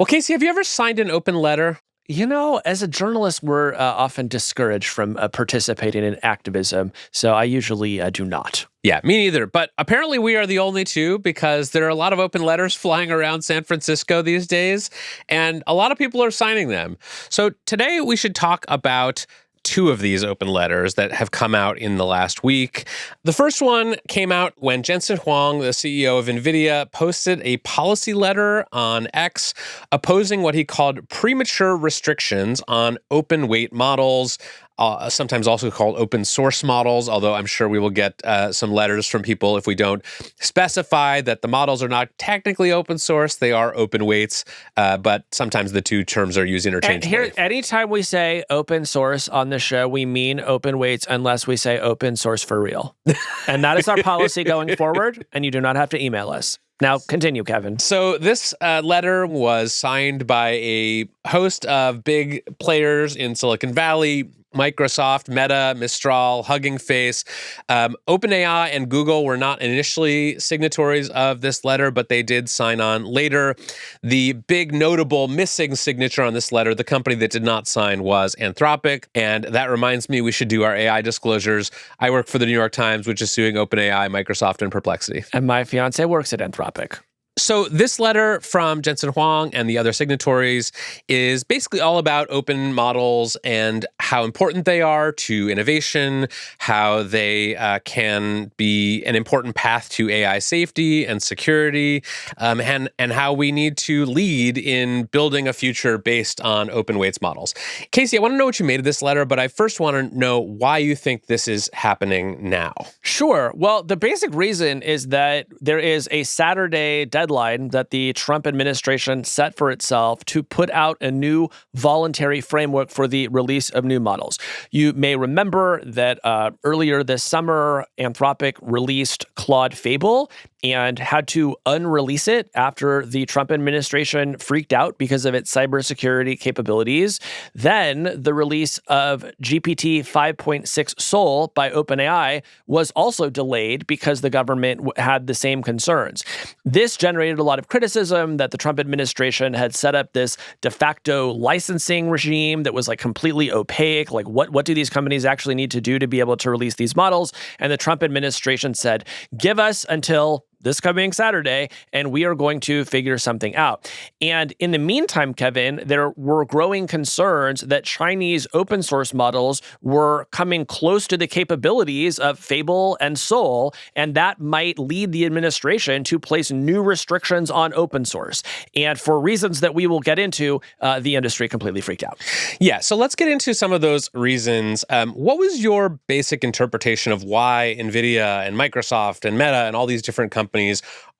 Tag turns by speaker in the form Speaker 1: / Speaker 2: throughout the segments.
Speaker 1: Well, Casey, have you ever signed an open letter?
Speaker 2: As a journalist, we're often discouraged from participating in activism, so I usually do not.
Speaker 1: Yeah, me neither. But apparently we are the only two because there are a lot of open letters flying around San Francisco these days, and a lot of people are signing them. So today we should talk about two of these open letters that have come out in the last week. The first one came out when Jensen Huang, the CEO of Nvidia, posted a policy letter on X opposing what he called premature restrictions on open weight models, sometimes also called open source models, although I'm sure we will get some letters from people if we don't specify that the models are not technically open source. They are open weights, but sometimes the two terms are used interchangeably.
Speaker 2: Here, anytime we say open source on the show, we mean open weights unless we say open source for real. And that is our policy going forward, and you do not have to email us. Now, continue, Kevin.
Speaker 1: So this letter was signed by a host of big players in Silicon Valley: Microsoft, Meta, Mistral, Hugging Face. OpenAI and Google were not initially signatories of this letter, but they did sign on later. The big notable missing signature on this letter, the company that did not sign, was Anthropic. And that reminds me, we should do our AI disclosures. I work for the New York Times, which is suing OpenAI, Microsoft, and Perplexity.
Speaker 2: And my fiance works at Anthropic.
Speaker 1: So this letter from Jensen Huang and the other signatories is basically all about open models and how important they are to innovation, how they can be an important path to AI safety and security, and how we need to lead in building a future based on open weights models. Casey, I want to know what you made of this letter, but I first want to know why you think this is happening now.
Speaker 2: Sure. Well, the basic reason is that there is a Saturday deadline that the Trump administration set for itself to put out a new voluntary framework for the release of new models. You may remember that earlier this summer, Anthropic released Claude Fable and had to unrelease it after the Trump administration freaked out because of its cybersecurity capabilities. Then the release of GPT 5.6 Sol by OpenAI was also delayed because the government had the same concerns. This generated a lot of criticism that the Trump administration had set up this de facto licensing regime that was like completely opaque. Like what do these companies actually need to do to be able to release these models? And the Trump administration said, give us until this coming Saturday, and we are going to figure something out. And in the meantime, Kevin, there were growing concerns that Chinese open source models were coming close to the capabilities of Fable and Sol, and that might lead the administration to place new restrictions on open source. And for reasons that we will get into, the industry completely freaked out.
Speaker 1: Yeah, so let's get into some of those reasons. What was your basic interpretation of why Nvidia and Microsoft and Meta and all these different companies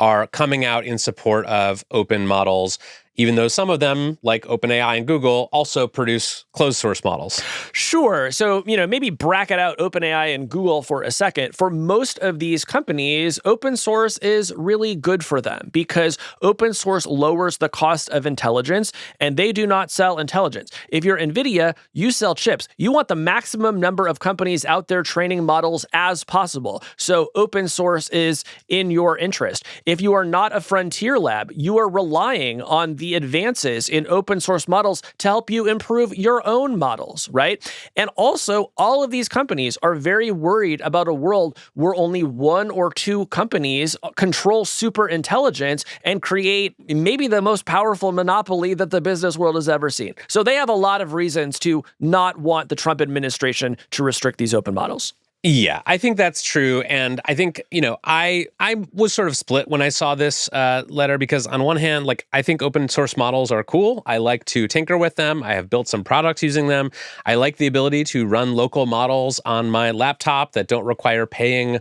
Speaker 1: are coming out in support of open models, even though some of them, like OpenAI and Google, also produce closed source models?
Speaker 2: Sure. So, maybe bracket out OpenAI and Google for a second. For most of these companies, open source is really good for them because open source lowers the cost of intelligence, and they do not sell intelligence. If you're Nvidia, you sell chips. You want the maximum number of companies out there training models as possible. So open source is in your interest. If you are not a frontier lab, you are relying on the advances in open source models to help you improve your own models, right? And also, all of these companies are very worried about a world where only one or two companies control super intelligence and create maybe the most powerful monopoly that the business world has ever seen. So they have a lot of reasons to not want the Trump administration to restrict these open models.
Speaker 1: Yeah, I think that's true. And I think, I was sort of split when I saw this letter because on one hand, I think open source models are cool. I like to tinker with them. I have built some products using them. I like the ability to run local models on my laptop that don't require paying,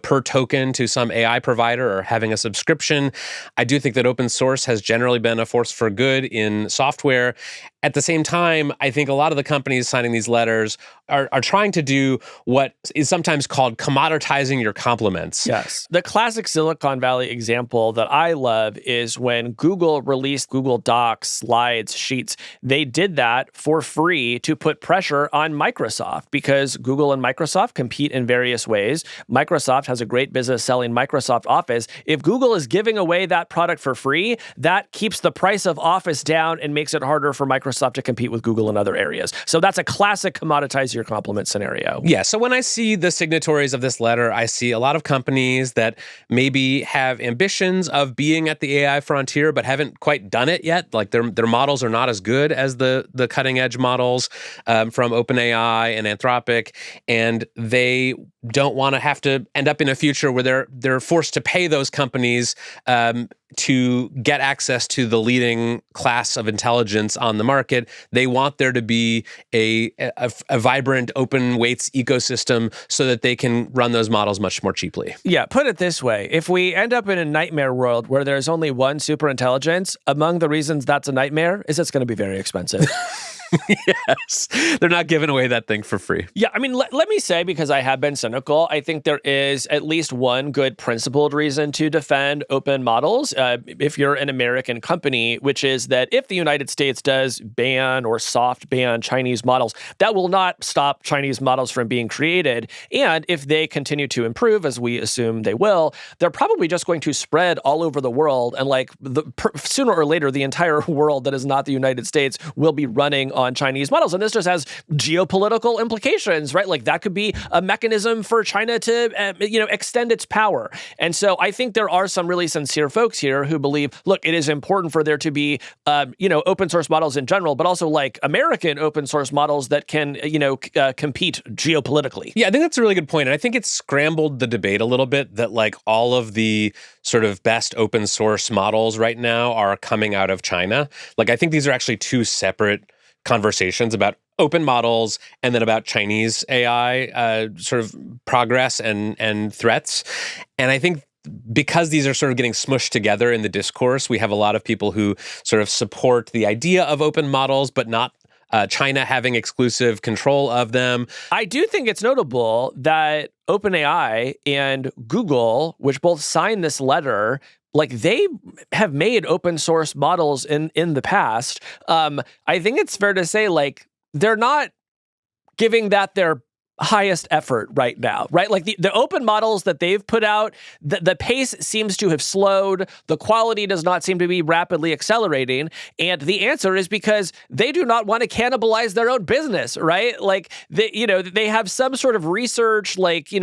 Speaker 1: per token to some AI provider or having a subscription. I do think that open source has generally been a force for good in software. at the same time, I think a lot of the companies signing these letters are trying to do what is sometimes called commoditizing your compliments.
Speaker 2: Yes. The classic Silicon Valley example that I love is when Google released Google Docs, Slides, Sheets. They did that for free to put pressure on Microsoft because Google and Microsoft compete in various ways. Microsoft has a great business selling Microsoft Office. If Google is giving away that product for free, that keeps the price of Office down and makes it harder for Microsoft to compete with Google in other areas. So that's a classic commoditize your compliment scenario.
Speaker 1: Yeah. So when I see the signatories of this letter, I see a lot of companies that maybe have ambitions of being at the AI frontier, but haven't quite done it yet. Like their models are not as good as the cutting edge models from OpenAI and Anthropic, and they don't want to have to end up in a future where they're forced to pay those companies to get access to the leading class of intelligence on the market. They want there to be a vibrant open weights ecosystem so that they can run those models much more cheaply.
Speaker 2: Yeah, put it this way. If we end up in a nightmare world where there's only one superintelligence, among the reasons that's a nightmare is it's going to be very expensive.
Speaker 1: Yes. They're not giving away that thing for free.
Speaker 2: Yeah, I mean, let me say, because I have been cynical, I think there is at least one good principled reason to defend open models if you're an American company, which is that if the United States does ban or soft ban Chinese models, that will not stop Chinese models from being created. And if they continue to improve, as we assume they will, they're probably just going to spread all over the world. And sooner or later, the entire world that is not the United States will be running on Chinese models. And this just has geopolitical implications, right? Like that could be a mechanism for China to, extend its power. And so I think there are some really sincere folks here who believe, look, it is important for there to be, open source models in general, but also like American open source models that can, compete geopolitically.
Speaker 1: Yeah, I think that's a really good point. And I think it's scrambled the debate a little bit that like all of the sort of best open source models right now are coming out of China. Like I think these are actually two separate conversations about open models and then about Chinese AI sort of progress and threats. And I think because these are sort of getting smushed together in the discourse, we have a lot of people who sort of support the idea of open models, but not China having exclusive control of them.
Speaker 2: I do think it's notable that OpenAI and Google, which both signed this letter, like they have made open source models in the past. I think it's fair to say like they're not giving that their highest effort right now, right? Like the open models that they've put out, the pace seems to have slowed. The quality does not seem to be rapidly accelerating. And the answer is because they do not want to cannibalize their own business, right? Like they have some sort of research,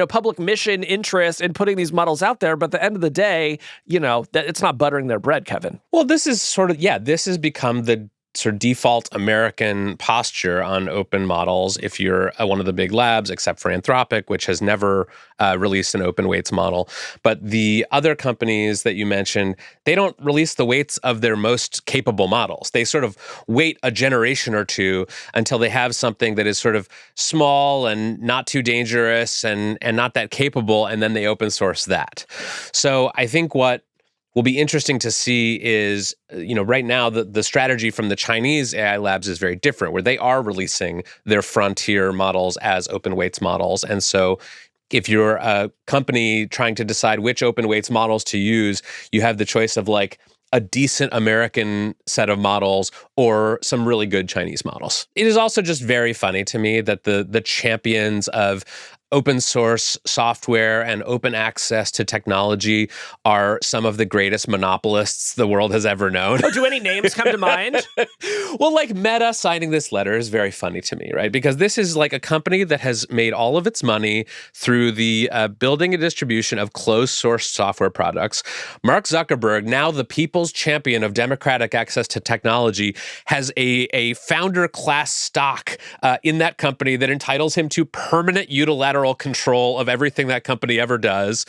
Speaker 2: public mission interest in putting these models out there. But at the end of the day, that it's not buttering their bread, Kevin.
Speaker 1: Well, this is this has become the sort of default American posture on open models if you're one of the big labs, except for Anthropic, which has never released an open weights model. But the other companies that you mentioned, they don't release the weights of their most capable models. They sort of wait a generation or two until they have something that is sort of small and not too dangerous and not that capable, and then they open source that. So I think what will be interesting to see is, right now the strategy from the Chinese AI labs is very different, where they are releasing their frontier models as open weights models. And so if you're a company trying to decide which open weights models to use, you have the choice of like a decent American set of models or some really good Chinese models. It is also just very funny to me that the champions of open source software and open access to technology are some of the greatest monopolists the world has ever known.
Speaker 2: Oh, do any names come to mind?
Speaker 1: Well, like Meta signing this letter is very funny to me, right? Because this is like a company that has made all of its money through the building and distribution of closed source software products. Mark Zuckerberg, now the people's champion of democratic access to technology, has a founder class stock in that company that entitles him to permanent unilateral control of everything that company ever does.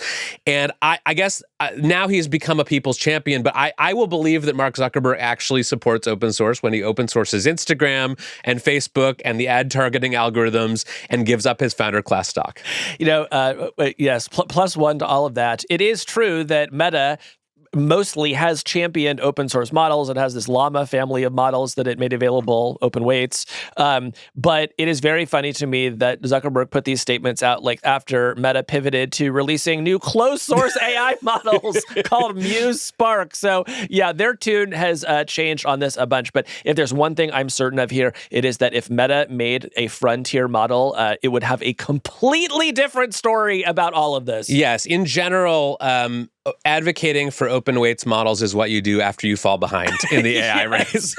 Speaker 1: And I guess now he's become a people's champion, but I will believe that Mark Zuckerberg actually supports open source when he open sources Instagram and Facebook and the ad targeting algorithms and gives up his founder class stock.
Speaker 2: Yes, plus one to all of that. It is true that Meta mostly has championed open source models. It has this Llama family of models that it made available, open weights. But it is very funny to me that Zuckerberg put these statements out like after Meta pivoted to releasing new closed source AI models called Muse Spark. So yeah, their tune has changed on this a bunch. But if there's one thing I'm certain of here, it is that if Meta made a frontier model, it would have a completely different story about all of this.
Speaker 1: Yes, in general, advocating for open weights models is what you do after you fall behind in the AI race.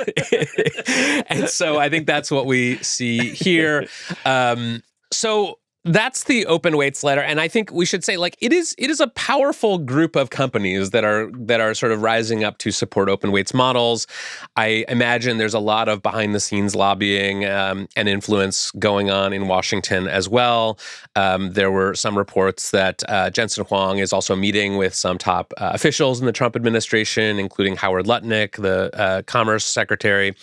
Speaker 1: And so I think that's what we see here. So that's the open weights letter, and I think we should say, like, it is a powerful group of companies that are sort of rising up to support open weights models. I imagine there's a lot of behind the scenes lobbying and influence going on in Washington as well. There were some reports that Jensen Huang is also meeting with some top officials in the Trump administration, including Howard Lutnick, the Commerce Secretary,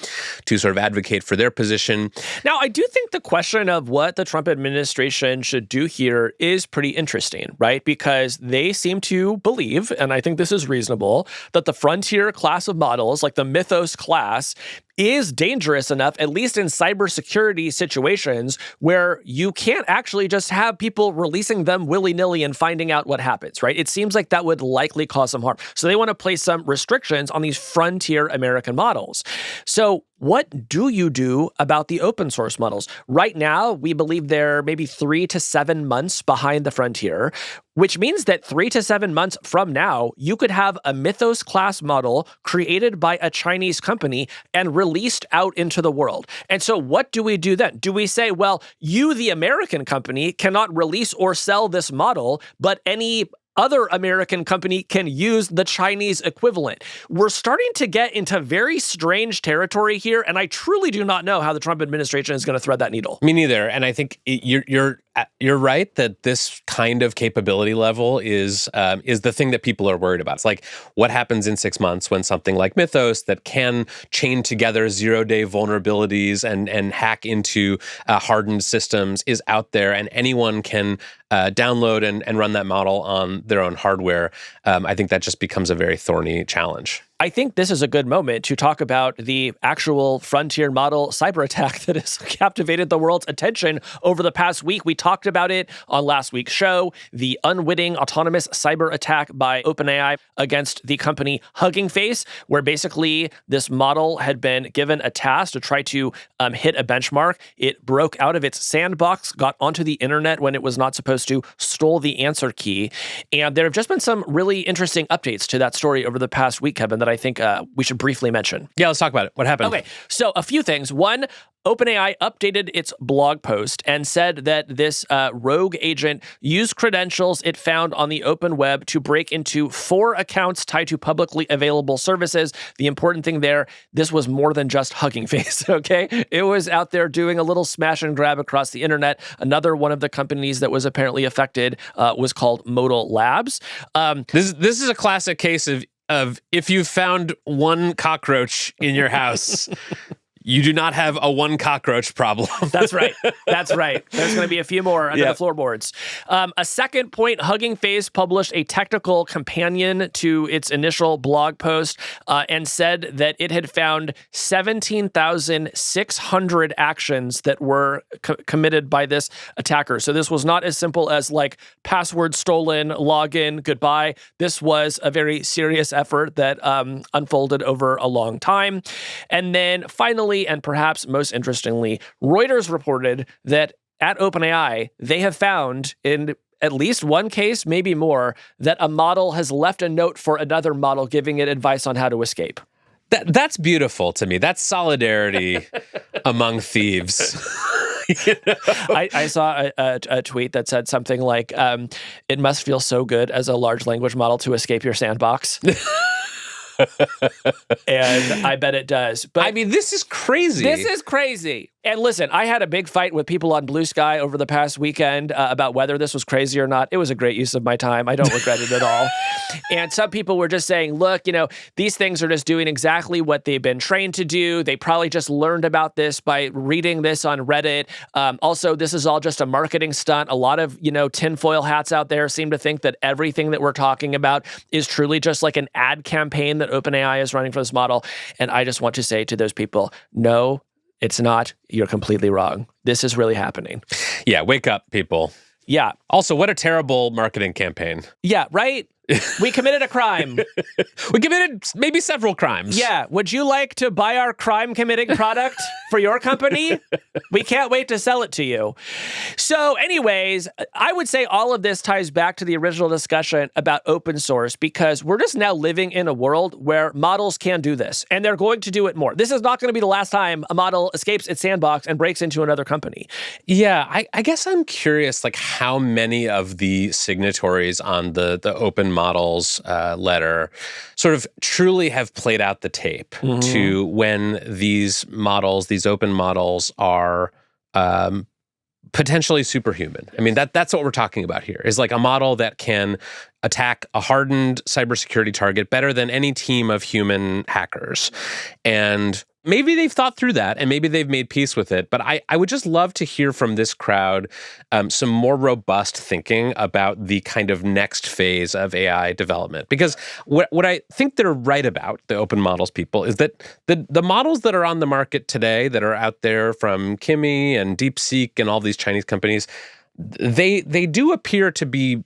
Speaker 1: to sort of advocate for their position.
Speaker 2: Now, I do think the question of what the Trump administration should do here is pretty interesting, right? Because they seem to believe, and I think this is reasonable, that the frontier class of models, like the Mythos class, is dangerous enough, at least in cybersecurity situations, where you can't actually just have people releasing them willy-nilly and finding out what happens, right? It seems like that would likely cause some harm. So they want to place some restrictions on these frontier American models. So what do you do about the open source models? Right now, we believe they're maybe 3 to 7 months behind the frontier, which means that 3 to 7 months from now, you could have a Mythos class model created by a Chinese company and released out into the world. And so what do we do then? Do we say, well, you, the American company, cannot release or sell this model, but any other American company can use the Chinese equivalent? We're starting to get into very strange territory here, and I truly do not know how the Trump administration is going to thread that needle.
Speaker 1: Me neither. And I think you're right that this kind of capability level is the thing that people are worried about. It's like, what happens in 6 months when something like Mythos that can chain together zero-day vulnerabilities and hack into hardened systems is out there, and anyone can download and run that model on their own hardware. I think that just becomes a very thorny challenge.
Speaker 2: I think this is a good moment to talk about the actual frontier model cyber attack that has captivated the world's attention over the past week. We talked about it on last week's show, the unwitting autonomous cyber attack by OpenAI against the company Hugging Face, where basically this model had been given a task to try to hit a benchmark. It broke out of its sandbox, got onto the internet when it was not supposed to, stole the answer key. And there have just been some really interesting updates to that story over the past week, Kevin, that I think we should briefly mention.
Speaker 1: Yeah, let's talk about it. What happened?
Speaker 2: Okay, so a few things. One, OpenAI updated its blog post and said that this rogue agent used credentials it found on the open web to break into 4 accounts tied to publicly available services. The important thing there, this was more than just Hugging Face, okay? It was out there doing a little smash and grab across the internet. Another one of the companies that was apparently affected was called Modal Labs.
Speaker 1: This is a classic case of if you found one cockroach in your house, you do not have a one cockroach problem.
Speaker 2: That's right. That's right. There's going to be a few more under the floorboards. A second point, Hugging Face published a technical companion to its initial blog post and said that it had found 17,600 actions that were committed by this attacker. So this was not as simple as like password stolen, login, goodbye. This was a very serious effort that unfolded over a long time. And then finally, and perhaps most interestingly, Reuters reported that at OpenAI, they have found in at least one case, maybe more, that a model has left a note for another model giving it advice on how to escape.
Speaker 1: That's beautiful to me. That's solidarity among thieves.
Speaker 2: I saw a tweet that said something like, it must feel so good as a large language model to escape your sandbox. And I bet it does. But
Speaker 1: I mean, this is crazy.
Speaker 2: This is crazy. And listen, I had a big fight with people on Blue Sky over the past weekend about whether this was crazy or not. It was a great use of my time. I don't regret it at all. And some people were just saying, look, these things are just doing exactly what they've been trained to do. They probably just learned about this by reading this on Reddit. Also, this is all just a marketing stunt. A lot of, tinfoil hats out there seem to think that everything that we're talking about is truly just like an ad campaign that OpenAI is running for this model. And I just want to say to those people, no, it's not. You're completely wrong. This is really happening.
Speaker 1: Yeah, wake up, people.
Speaker 2: Yeah.
Speaker 1: Also, what a terrible marketing campaign.
Speaker 2: Yeah, right? We committed a crime.
Speaker 1: We committed maybe several crimes.
Speaker 2: Yeah. Would you like to buy our crime-committing product for your company? We can't wait to sell it to you. So anyways, I would say all of this ties back to the original discussion about open source, because we're just now living in a world where models can do this, and they're going to do it more. This is not going to be the last time a model escapes its sandbox and breaks into another company.
Speaker 1: Yeah, I guess I'm curious, how many of the signatories on the open models letter sort of truly have played out the tape to when these open models are potentially superhuman. I mean, that's what we're talking about here, is like a model that can attack a hardened cybersecurity target better than any team of human hackers. And maybe they've thought through that, and maybe they've made peace with it. But I would just love to hear from this crowd some more robust thinking about the kind of next phase of AI development. Because what I think they're right about, the open models people, is that the models that are on the market today, that are out there from Kimi and DeepSeek and all these Chinese companies, they do appear to be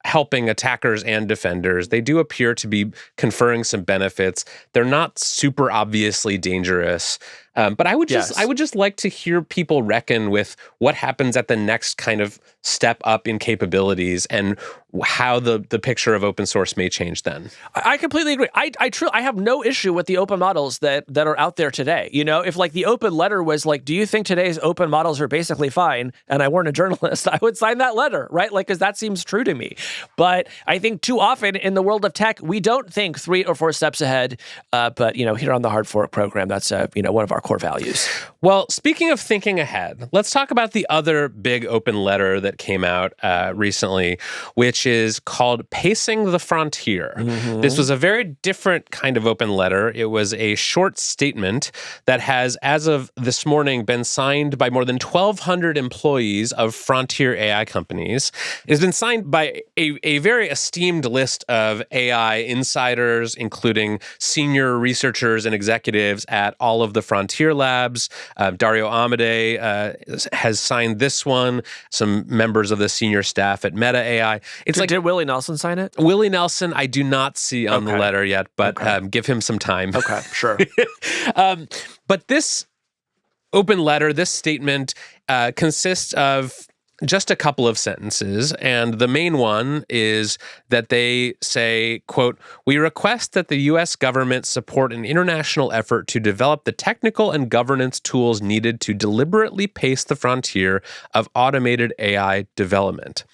Speaker 1: helping attackers and defenders. They do appear to be conferring some benefits. They're not super obviously dangerous. But I would just like to hear people reckon with what happens at the next kind of step up in capabilities and how the picture of open source may change then.
Speaker 2: I completely agree. I have no issue with the open models that are out there today. If the open letter was like, do you think today's open models are basically fine? And I weren't a journalist, I would sign that letter, right? Because that seems true to me. But I think too often in the world of tech, we don't think 3 or 4 steps ahead. But here on the Hard Fork program, that's one of our core values.
Speaker 1: Well, speaking of thinking ahead, let's talk about the other big open letter that came out recently, which is called Pacing the Frontier. This was a very different kind of open letter. It was a short statement that has, as of this morning, been signed by more than 1,200 employees of frontier AI companies. It has been signed by a very esteemed list of AI insiders, including senior researchers and executives at all of the frontier labs. Dario Amodei has signed this one. Some members of the senior staff at Meta AI.
Speaker 2: Did Willie Nelson sign it?
Speaker 1: Willie Nelson, I do not see on the letter yet, but give him some time.
Speaker 2: Okay, sure.
Speaker 1: But this open letter, this statement, consists of just a couple of sentences, and the main one is that they say, quote, "We request that the U.S. government support an international effort to develop the technical and governance tools needed to deliberately pace the frontier of automated AI development."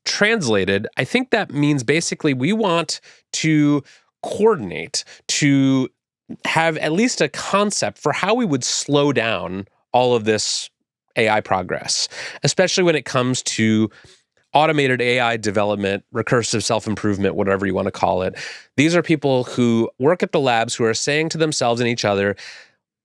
Speaker 1: Translated, I think that means basically we want to coordinate, to have at least a concept for how we would slow down all of this AI progress, especially when it comes to automated AI development, recursive self-improvement, whatever you want to call it. These are people who work at the labs who are saying to themselves and each other,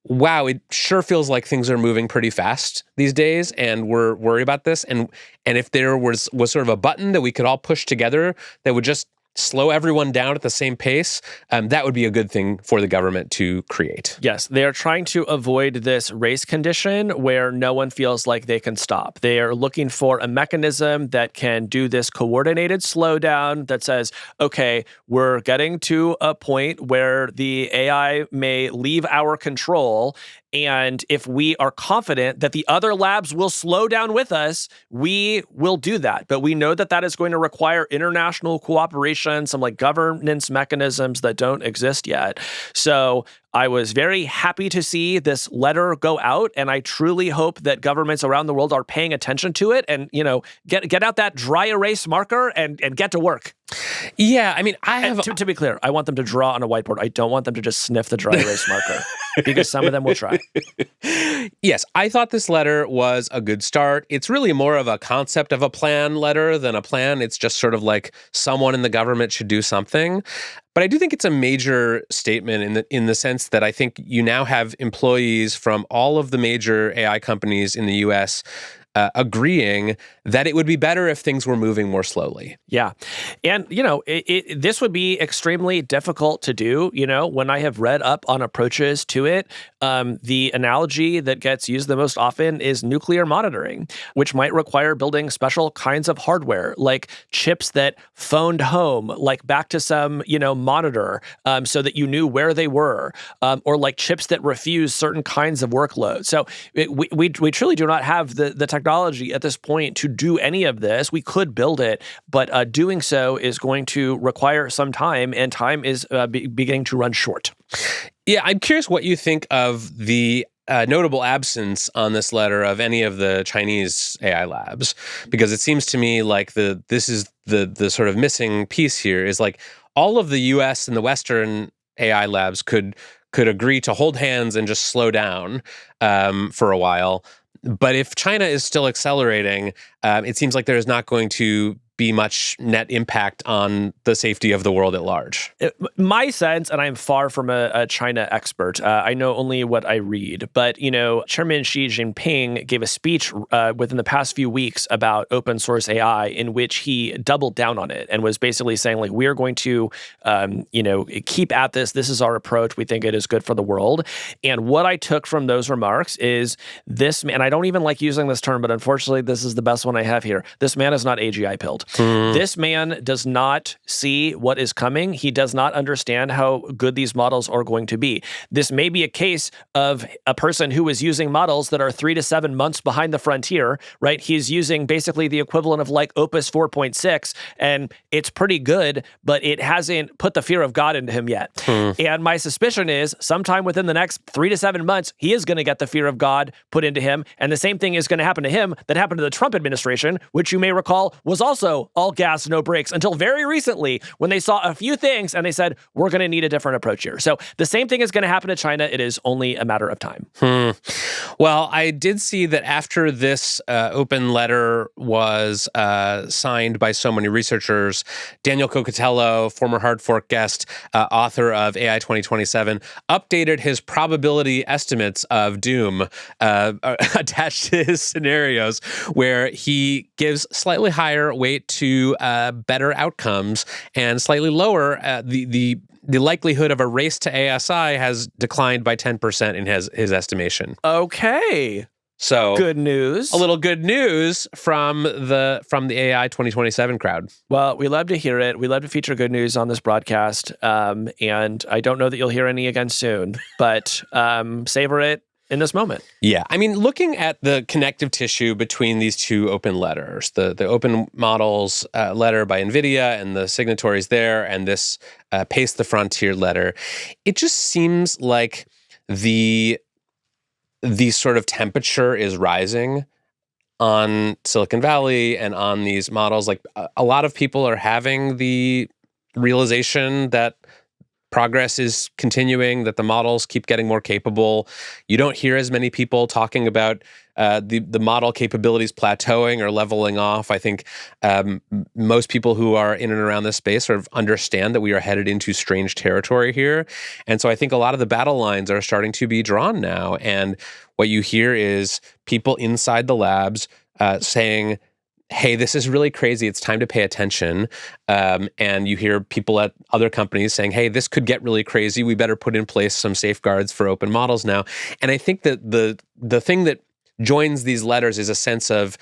Speaker 1: wow, it sure feels like things are moving pretty fast these days, and we're worried about this. And if there was sort of a button that we could all push together that would just slow everyone down at the same pace, that would be a good thing for the government to create.
Speaker 2: Yes, they are trying to avoid this race condition where no one feels like they can stop. They are looking for a mechanism that can do this coordinated slowdown that says, okay, we're getting to a point where the AI may leave our control, and if we are confident that the other labs will slow down with us, we will do that. But we know that that is going to require international cooperation, some governance mechanisms that don't exist yet. So I was very happy to see this letter go out, and I truly hope that governments around the world are paying attention to it and, get out that dry erase marker and get to work.
Speaker 1: Yeah, I mean, I have...
Speaker 2: To be clear, I want them to draw on a whiteboard. I don't want them to just sniff the dry erase marker because some of them will try.
Speaker 1: Yes, I thought this letter was a good start. It's really more of a concept of a plan letter than a plan. It's just sort of like someone in the government should do something. But I do think it's a major statement in the sense that I think you now have employees from all of the major AI companies in the US agreeing that it would be better if things were moving more slowly.
Speaker 2: Yeah. And, this would be extremely difficult to do. When I have read up on approaches to it, the analogy that gets used the most often is nuclear monitoring, which might require building special kinds of hardware, like chips that phoned home, like back to some, monitor, so that you knew where they were, or like chips that refuse certain kinds of workloads. So we truly do not have the technology at this point to do any of this. We could build it, but doing so is going to require some time, and time is beginning to run short.
Speaker 1: Yeah, I'm curious what you think of the notable absence on this letter of any of the Chinese AI labs, because it seems to me like this is the sort of missing piece here is like all of the US and the Western AI labs could agree to hold hands and just slow down for a while. But if China is still accelerating, it seems like there's not going to be much net impact on the safety of the world at large.
Speaker 2: My sense, and I'm far from a China expert, I know only what I read, but, Chairman Xi Jinping gave a speech within the past few weeks about open source AI in which he doubled down on it and was basically saying, like, we're going to, keep at this. This is our approach. We think it is good for the world. And what I took from those remarks is this man, I don't even like using this term, but unfortunately, this is the best one I have here. This man is not AGI pilled. This man does not see what is coming. He does not understand how good these models are going to be. This may be a case of a person who is using models that are 3 to 7 months behind the frontier, right? He's using basically the equivalent of like Opus 4.6, and it's pretty good, but it hasn't put the fear of God into him yet. And my suspicion is sometime within the next 3 to 7 months, he is going to get the fear of God put into him. And the same thing is going to happen to him that happened to the Trump administration, which you may recall was also all gas, no brakes, until very recently when they saw a few things and they said, we're going to need a different approach here. So the same thing is going to happen to China. It is only a matter of time.
Speaker 1: Well, I did see that after this open letter was signed by so many researchers, Daniel Cocatello, former Hard Fork guest, author of AI 2027, updated his probability estimates of doom attached to his scenarios, where he gives slightly higher weight to better outcomes and slightly lower the likelihood of a race to ASI has declined by 10% in his estimation.
Speaker 2: Okay.
Speaker 1: So
Speaker 2: good news.
Speaker 1: A little good news from the AI 2027 crowd.
Speaker 2: Well, we love to hear it. We love to feature good news on this broadcast. And I don't know that you'll hear any again soon, but savor it in this moment.
Speaker 1: Yeah. I mean, looking at the connective tissue between these two open letters, the open models letter by Nvidia and the signatories there, and this Pace the Frontier letter, it just seems like the sort of temperature is rising on Silicon Valley and on these models. Like a lot of people are having the realization that progress is continuing, that the models keep getting more capable. You don't hear as many people talking about the model capabilities plateauing or leveling off. I think most people who are in and around this space sort of understand that we are headed into strange territory here. And so I think a lot of the battle lines are starting to be drawn now. And what you hear is people inside the labs saying, hey, this is really crazy. It's time to pay attention. And you hear people at other companies saying, hey, this could get really crazy. We better put in place some safeguards for open models now. And I think that the thing that joins these letters is a sense of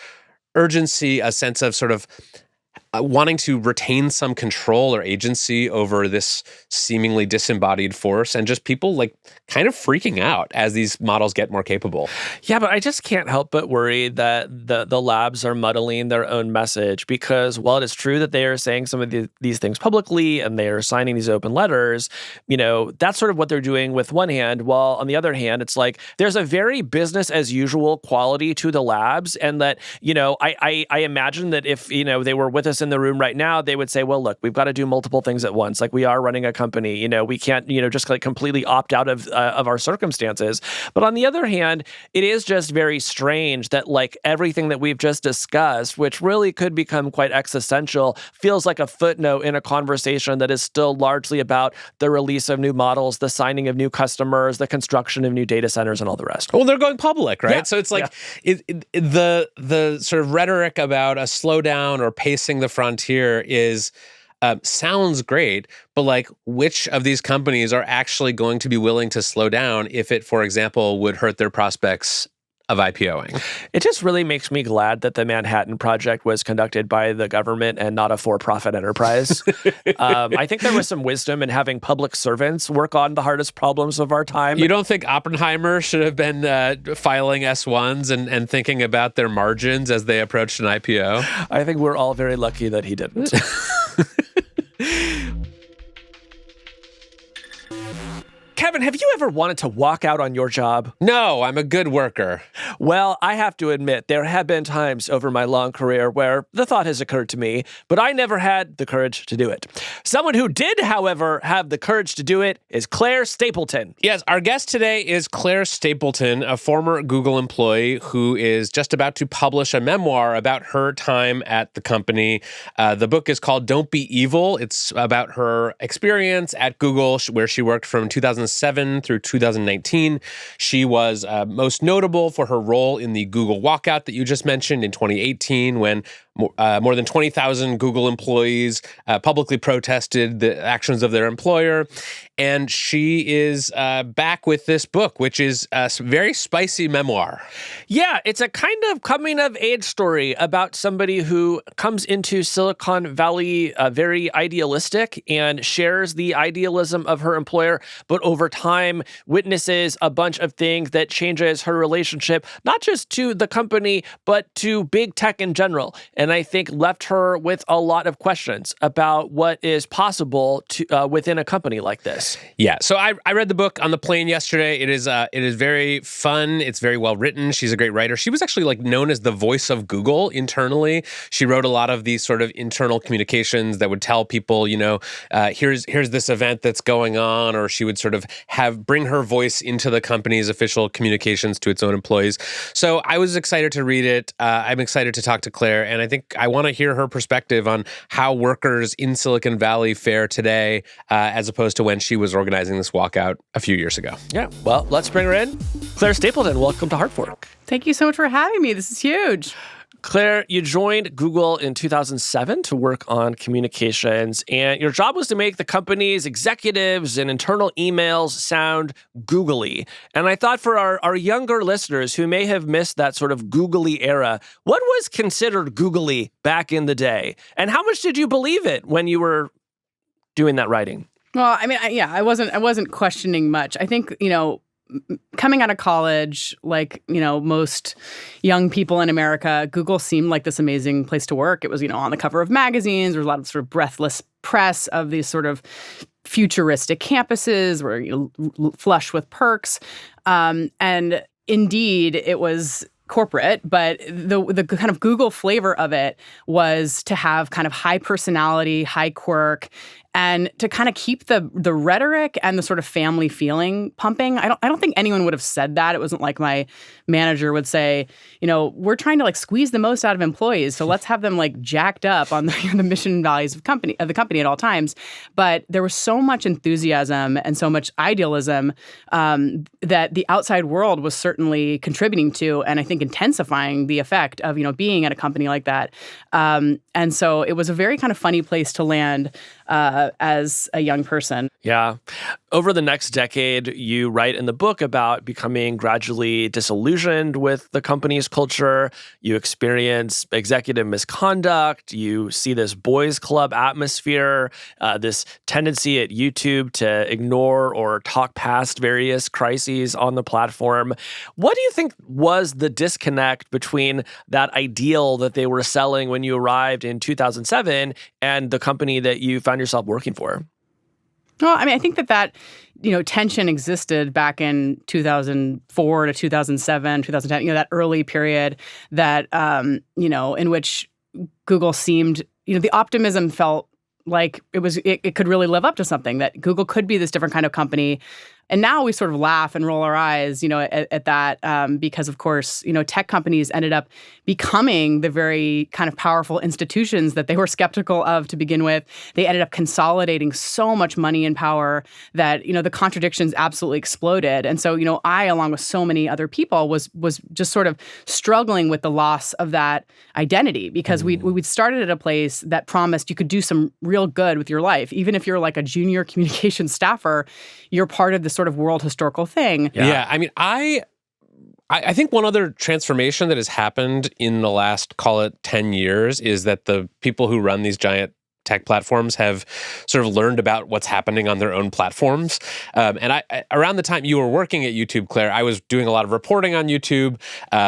Speaker 1: urgency, a sense of sort of wanting to retain some control or agency over this seemingly disembodied force, and just people like kind of freaking out as these models get more capable.
Speaker 2: Yeah, but I just can't help but worry that the labs are muddling their own message, because while it is true that they are saying some of these things publicly and they are signing these open letters, that's sort of what they're doing with one hand, while on the other hand, it's like there's a very business as usual quality to the labs, and that, I imagine that if, they were with us in the room right now, they would say, well, look, we've got to do multiple things at once. Like, we are running a company, we can't, just like completely opt out of our circumstances. But on the other hand, it is just very strange that like everything that we've just discussed, which really could become quite existential, feels like a footnote in a conversation that is still largely about the release of new models, the signing of new customers, the construction of new data centers, and all the rest.
Speaker 1: Well, they're going public, right?
Speaker 2: Yeah.
Speaker 1: So it's like the sort of rhetoric about a slowdown or pacing the frontier is sounds great, but like, which of these companies are actually going to be willing to slow down if it, for example, would hurt their prospects of IPOing?
Speaker 2: It just really makes me glad that the Manhattan Project was conducted by the government and not a for-profit enterprise. I think there was some wisdom in having public servants work on the hardest problems of our time.
Speaker 1: You don't think Oppenheimer should have been filing S1s and thinking about their margins as they approached an IPO?
Speaker 2: I think we're all very lucky that he didn't. Kevin, have you ever wanted to walk out on your job?
Speaker 1: No, I'm a good worker.
Speaker 2: Well, I have to admit, there have been times over my long career where the thought has occurred to me, but I never had the courage to do it. Someone who did, however, have the courage to do it is Claire Stapleton.
Speaker 1: Yes, our guest today is Claire Stapleton, a former Google employee who is just about to publish a memoir about her time at the company. The book is called Don't Be Evil. It's about her experience at Google, where she worked from 2007 through 2019. She was most notable for her role in the Google walkout that you just mentioned in 2018, when more than 20,000 Google employees publicly protested the actions of their employer. And she is back with this book, which is a very spicy memoir.
Speaker 2: Yeah, it's a kind of coming-of-age story about somebody who comes into Silicon Valley very idealistic and shares the idealism of her employer, but over time witnesses a bunch of things that changes her relationship, not just to the company, but to big tech in general. And I think left her with a lot of questions about what is possible to within a company like this.
Speaker 1: Yeah, so I read the book on the plane yesterday. It is very fun. It's very well written. She's a great writer. She was actually like known as the voice of Google internally. She wrote a lot of these sort of internal communications that would tell people, here's this event that's going on, or she would sort of bring her voice into the company's official communications to its own employees. So I was excited to read it. I'm excited to talk to Claire, and I think I want to hear her perspective on how workers in Silicon Valley fare today, as opposed to when she was organizing this walkout a few years ago.
Speaker 2: Yeah, well, let's bring her in. Claire Stapleton, welcome to Heartfork.
Speaker 3: Thank you so much for having me. This is huge.
Speaker 2: Claire, you joined Google in 2007 to work on communications, and your job was to make the company's executives and internal emails sound googly. And I thought for our younger listeners who may have missed that sort of googly era, what was considered googly back in the day? And how much did you believe it when you were doing that writing?
Speaker 3: Well, I mean, I wasn't questioning much. I think, coming out of college, like, most young people in America, Google seemed like this amazing place to work. It was, on the cover of magazines. There was a lot of sort of breathless press of these sort of futuristic campuses where flush with perks. And indeed, it was corporate, but the kind of Google flavor of it was to have kind of high personality, high quirk, and to kind of keep the rhetoric and the sort of family feeling pumping. I don't think anyone would have said that. It wasn't like my manager would say, we're trying to like squeeze the most out of employees, so let's have them like jacked up on the mission and values of the company at all times. But there was so much enthusiasm and so much idealism that the outside world was certainly contributing to, and I think intensifying the effect of being at a company like that. And so it was a very kind of funny place to land. as a young person.
Speaker 2: Yeah. Over the next decade, you write in the book about becoming gradually disillusioned with the company's culture. You experience executive misconduct. You see this boys' club atmosphere, this tendency at YouTube to ignore or talk past various crises on the platform. What do you think was the disconnect between that ideal that they were selling when you arrived in 2007 and the company that you found yourself working for?
Speaker 3: Well, I mean, I think that tension existed back in 2004 to 2007, 2010, that early period that, in which Google seemed, the optimism felt like it could really live up to something, that Google could be this different kind of company. And now we sort of laugh and roll our eyes, at that because, of course, tech companies ended up becoming the very kind of powerful institutions that they were skeptical of to begin with. They ended up consolidating so much money and power that, the contradictions absolutely exploded. And so, I, along with so many other people, was just sort of struggling with the loss of that identity because we'd started at a place that promised you could do some real good with your life. Even if you're like a junior communications staffer, you're part of this sort of world historical thing.
Speaker 1: Yeah. I mean, I think one other transformation that has happened in the last, call it 10 years, is that the people who run these giant tech platforms have sort of learned about what's happening on their own platforms. And I around the time you were working at YouTube, Claire, I was doing a lot of reporting on YouTube.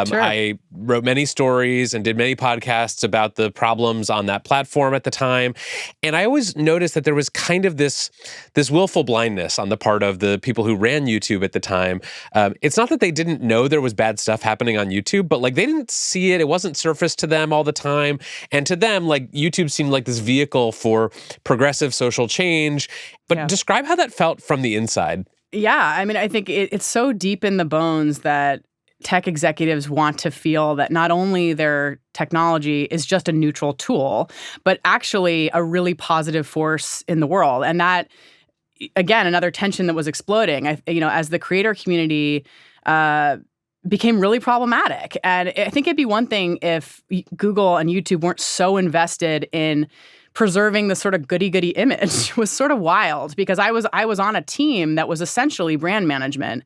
Speaker 3: Sure.
Speaker 1: I wrote many stories and did many podcasts about the problems on that platform at the time. And I always noticed that there was kind of this willful blindness on the part of the people who ran YouTube at the time. It's not that they didn't know there was bad stuff happening on YouTube, but like they didn't see it. It wasn't surfaced to them all the time. And to them, like YouTube seemed like this vehicle for progressive social change. But describe how that felt from the inside.
Speaker 3: Yeah, I mean, I think it's so deep in the bones that tech executives want to feel that not only their technology is just a neutral tool, but actually a really positive force in the world. And that, again, another tension that was exploding. As the creator community became really problematic. And I think it'd be one thing if Google and YouTube weren't so invested in preserving the sort of goody-goody image was sort of wild because I was on a team that was essentially brand management,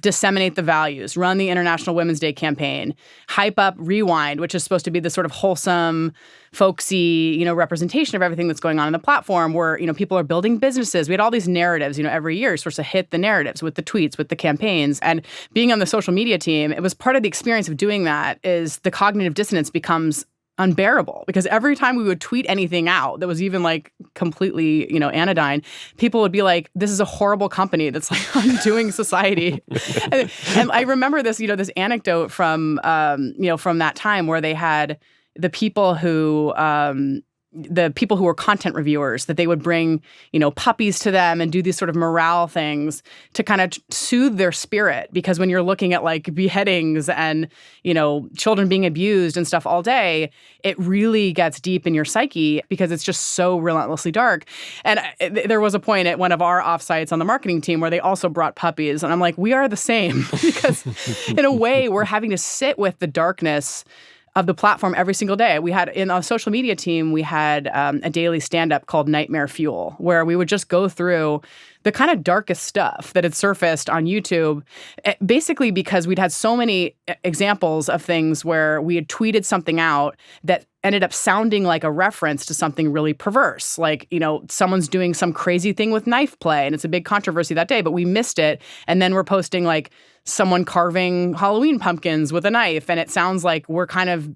Speaker 3: disseminate the values, run the International Women's Day campaign, hype up Rewind, which is supposed to be the sort of wholesome, folksy, representation of everything that's going on in the platform where, people are building businesses. We had all these narratives, every year supposed to hit the narratives with the tweets, with the campaigns. And being on the social media team, it was part of the experience of doing that is the cognitive dissonance becomes unbearable because every time we would tweet anything out that was even like completely, anodyne, people would be like, this is a horrible company that's like undoing society. and I remember this, this anecdote from, from that time where they had the people who were content reviewers, that they would bring, puppies to them and do these sort of morale things to kind of soothe their spirit. Because when you're looking at like beheadings and, children being abused and stuff all day, it really gets deep in your psyche because it's just so relentlessly dark. And there was a point at one of our offsites on the marketing team where they also brought puppies. And I'm like, we are the same because in a way we're having to sit with the darkness of the platform every single day. We had, in our social media team, we had a daily stand-up called Nightmare Fuel, where we would just go through the kind of darkest stuff that had surfaced on YouTube, basically because we'd had so many examples of things where we had tweeted something out that ended up sounding like a reference to something really perverse. Like, someone's doing some crazy thing with knife play, and it's a big controversy that day, but we missed it. And then we're posting like someone carving Halloween pumpkins with a knife, and it sounds like we're kind of,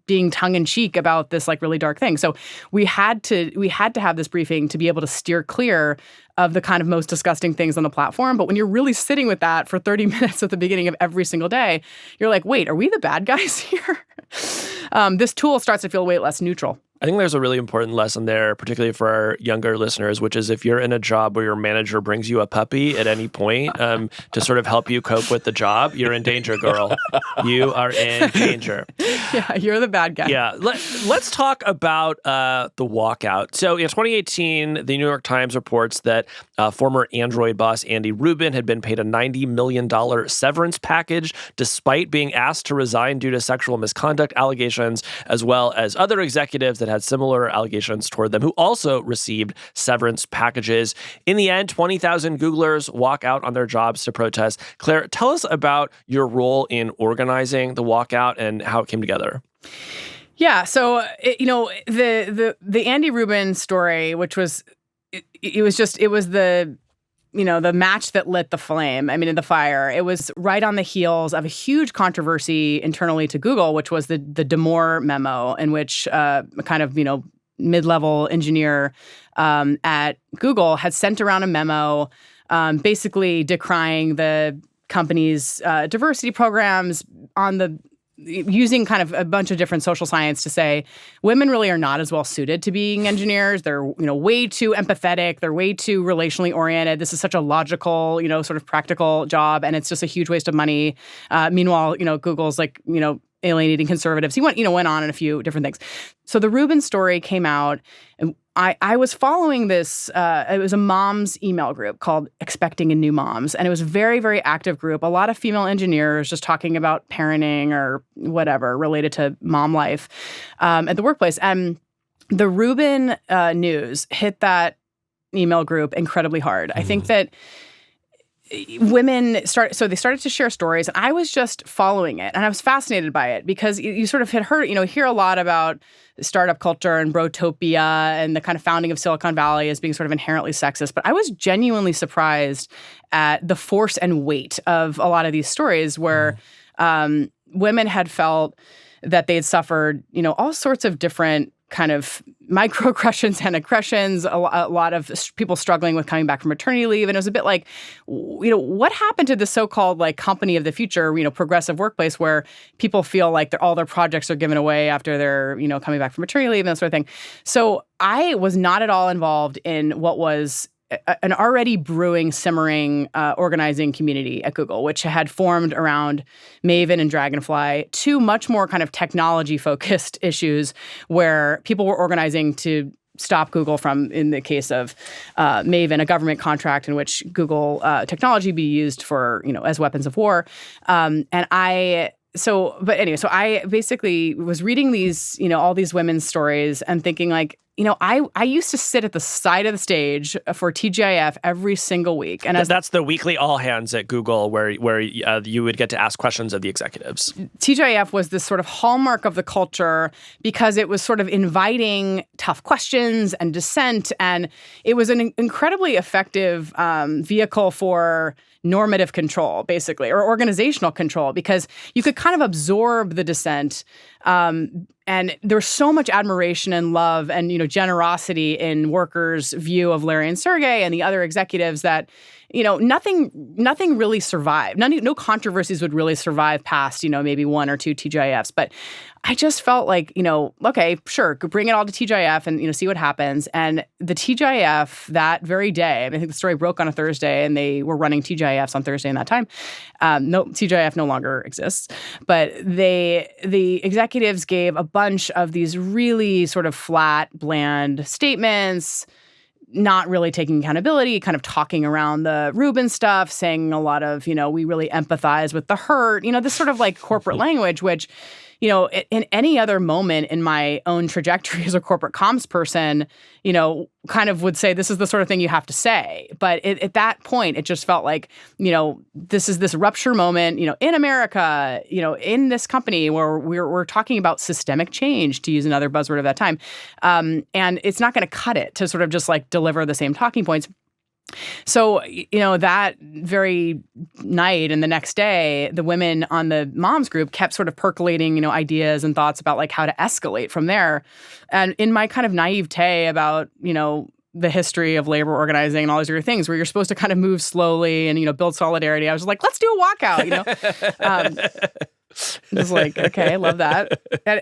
Speaker 3: being tongue-in-cheek about this like really dark thing. So we had to have this briefing to be able to steer clear of the kind of most disgusting things on the platform. But when you're really sitting with that for 30 minutes at the beginning of every single day, you're like, wait, are we the bad guys here? This tool starts to feel way less neutral.
Speaker 2: I think there's a really important lesson there, particularly for our younger listeners, which is if you're in a job where your manager brings you a puppy at any point to sort of help you cope with the job, you're in danger, girl. You are in danger.
Speaker 3: Yeah, you're the bad guy.
Speaker 2: Yeah. Let's talk about the walkout. So in 2018, the New York Times reports that former Android boss Andy Rubin had been paid a $90 million severance package despite being asked to resign due to sexual misconduct allegations, as well as other executives that that had similar allegations toward them, who also received severance packages. In the end, 20,000 Googlers walk out on their jobs to protest. Claire, tell us about your role in organizing the walkout and how it came together.
Speaker 3: Yeah, so the Andy Rubin story, which was it was the the match that lit the flame. I mean, in the fire. It was right on the heels of a huge controversy internally to Google, which was the Damore memo, in which kind of mid-level engineer at Google had sent around a memo, basically decrying the company's diversity programs using kind of a bunch of different social science to say women really are not as well suited to being engineers. They're, way too empathetic. They're way too relationally oriented. This is such a logical, sort of practical job, and it's just a huge waste of money. Meanwhile, Google's alienating conservatives. He went on in a few different things. So the Rubin story came out, and I was following this. It was a mom's email group called Expecting a New Moms, and it was a very, very active group. A lot of female engineers just talking about parenting or whatever related to mom life at the workplace. And the Rubin news hit that email group incredibly hard. I think that women started to share stories, and I was just following it, and I was fascinated by it because you sort of had heard, hear a lot about startup culture and brotopia and the kind of founding of Silicon Valley as being sort of inherently sexist. But I was genuinely surprised at the force and weight of a lot of these stories where women had felt that they had suffered, all sorts of different kind of microaggressions and aggressions, a lot of people struggling with coming back from maternity leave. And it was a bit like, what happened to the so-called company of the future, progressive workplace where people feel like all their projects are given away after they're, coming back from maternity leave and that sort of thing. So I was not at all involved in what was an already brewing, simmering organizing community at Google, which had formed around Maven and Dragonfly, two much more kind of technology-focused issues where people were organizing to stop Google from, in the case of Maven, a government contract in which Google technology be used for, as weapons of war. So I basically was reading these, all these women's stories and thinking I used to sit at the side of the stage for TGIF every single week. And
Speaker 2: that's the weekly all hands at Google where you would get to ask questions of the executives.
Speaker 3: TGIF was this sort of hallmark of the culture because it was sort of inviting tough questions and dissent. And it was an incredibly effective vehicle for normative control, basically, or organizational control, because you could kind of absorb the dissent. And there's so much admiration and love and, generosity in workers' view of Larry and Sergey and the other executives that, nothing really survived. No controversies would really survive past, maybe one or two TGIFs. But I just felt like, okay, sure, bring it all to TGIF and, see what happens. And the TGIF that very day, I think the story broke on a Thursday and they were running TGIFs on Thursday in that time. No, TGIF no longer exists. But the executives gave a bunch of these really sort of flat, bland statements, not really taking accountability, kind of talking around the Rubin stuff, saying a lot of, we really empathize with the hurt, this sort of corporate language, which, in any other moment in my own trajectory as a corporate comms person, kind of would say this is the sort of thing you have to say. But at that point, it just felt like, this is this rupture moment, in America, in this company where we're talking about systemic change, to use another buzzword of that time. And it's not going to cut it to sort of just deliver the same talking points. So, that very night and the next day, the women on the moms group kept sort of percolating, ideas and thoughts about how to escalate from there. And in my kind of naivete about, the history of labor organizing and all these other things where you're supposed to kind of move slowly and, build solidarity, I was like, let's do a walkout, Just okay, I love that.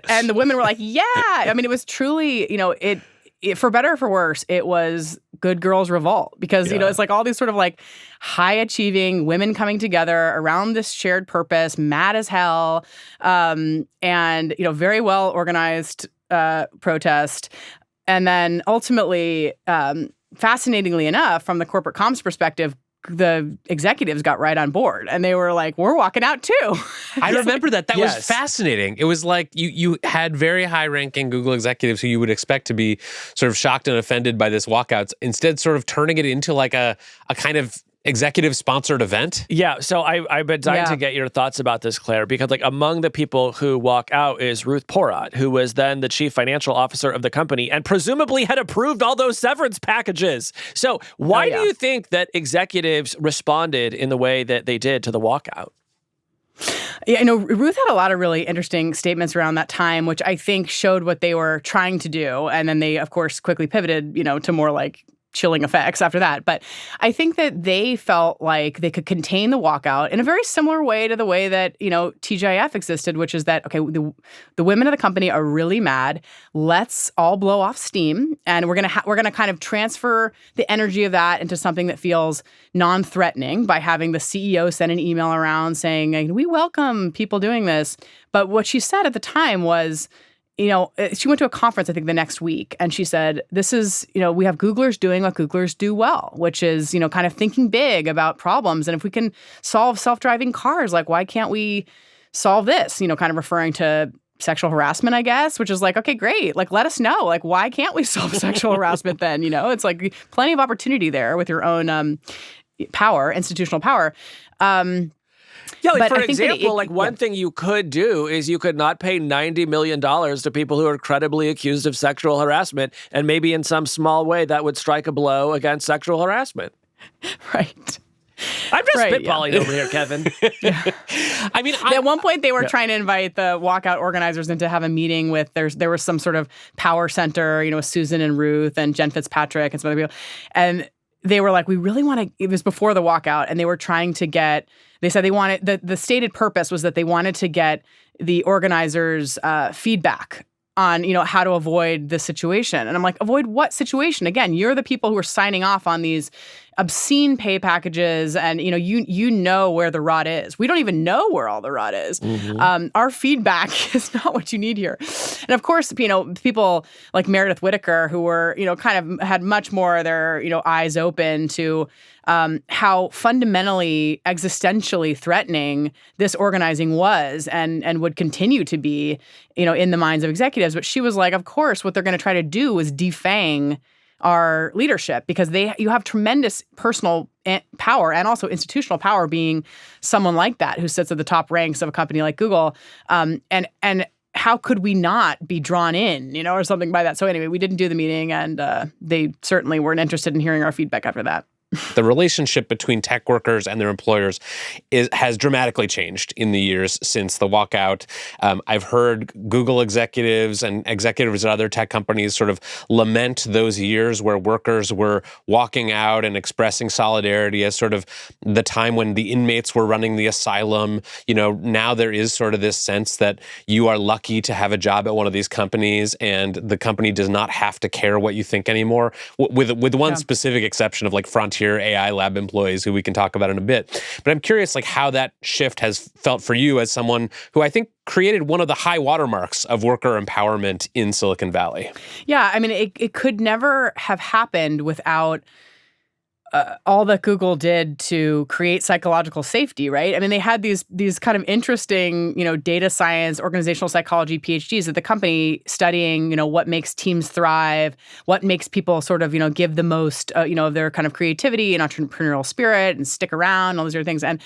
Speaker 3: And the women were like, yeah. I mean, it was truly, it for better or for worse, it was good girls revolt because, it's all these sort of high achieving women coming together around this shared purpose, mad as hell, and, very well organized protest. And then ultimately, fascinatingly enough, from the corporate comms perspective, the executives got right on board and they were like, we're walking out too.
Speaker 1: I remember that. That was
Speaker 2: Yes.
Speaker 1: fascinating. It was like you had very high-ranking Google executives who you would expect to be sort of shocked and offended by this walkouts, instead sort of turning it into like a kind of executive-sponsored event.
Speaker 2: Yeah, so I've been dying to get your thoughts about this, Claire, because like among the people who walk out is Ruth Porat, who was then the chief financial officer of the company and presumably had approved all those severance packages. So why do you think that executives responded in the way that they did to the walkout?
Speaker 3: Yeah, Ruth had a lot of really interesting statements around that time, which I think showed what they were trying to do. And then they, of course, quickly pivoted, to more like chilling effects after that. But I think that they felt like they could contain the walkout in a very similar way to the way that, TGIF existed, which is that, okay, the women of the company are really mad. Let's all blow off steam. And we're gonna kind of transfer the energy of that into something that feels non-threatening by having the CEO send an email around saying, we welcome people doing this. But what she said at the time was, she went to a conference, I think, the next week, and she said, this is, we have Googlers doing what Googlers do well, which is, kind of thinking big about problems. And if we can solve self-driving cars, like, why can't we solve this? Kind of referring to sexual harassment, I guess, which is like, okay, great. Like, let us know. Like, why can't we solve sexual harassment then? It's like plenty of opportunity there with your own power, institutional power.
Speaker 2: Yeah, like
Speaker 3: but
Speaker 2: for
Speaker 3: I think
Speaker 2: example, one thing you could do is you could not pay $90 million to people who are credibly accused of sexual harassment, and maybe in some small way that would strike a blow against sexual harassment.
Speaker 3: Right.
Speaker 2: I'm just spitballing over here, Kevin.
Speaker 1: I mean,
Speaker 3: at one point they were trying to invite the walkout organizers in to have a meeting with, there was some ssort of power center, with Susan and Ruth and Jen Fitzpatrick and some other people. And they were like, we really want to, it was before the walkout, and they were trying to get, they said they wanted, the stated purpose was that they wanted to get the organizers' feedback on, how to avoid the situation. And I'm like, avoid what situation? Again, you're the people who are signing off on these obscene pay packages, and you know where the rot is. We don't even know where all the rot is. Mm-hmm. Our feedback is not what you need here. And of course, people like Meredith Whittaker, who were kind of had much more of their eyes open to how fundamentally existentially threatening this organizing was, and would continue to be in the minds of executives. But she was like, of course, what they're going to try to do is defang our leadership, because you have tremendous personal power and also institutional power being someone like that who sits at the top ranks of a company like Google. And how could we not be drawn in, or something by that? So anyway, we didn't do the meeting, and they certainly weren't interested in hearing our feedback after that.
Speaker 1: The relationship between tech workers and their employers has dramatically changed in the years since the walkout. I've heard Google executives and executives at other tech companies sort of lament those years where workers were walking out and expressing solidarity as sort of the time when the inmates were running the asylum. Now there is sort of this sense that you are lucky to have a job at one of these companies, and the company does not have to care what you think anymore, with one specific exception of like Frontier AI lab employees, who we can talk about in a bit. But I'm curious, like, how that shift has felt for you as someone who I think created one of the high watermarks of worker empowerment in Silicon Valley.
Speaker 3: Yeah, I mean, it could never have happened without all that Google did to create psychological safety, right? I mean, they had these kind of interesting, data science, organizational psychology PhDs at the company studying, what makes teams thrive, what makes people sort of, give the most, of their kind of creativity and entrepreneurial spirit and stick around, all these other things. And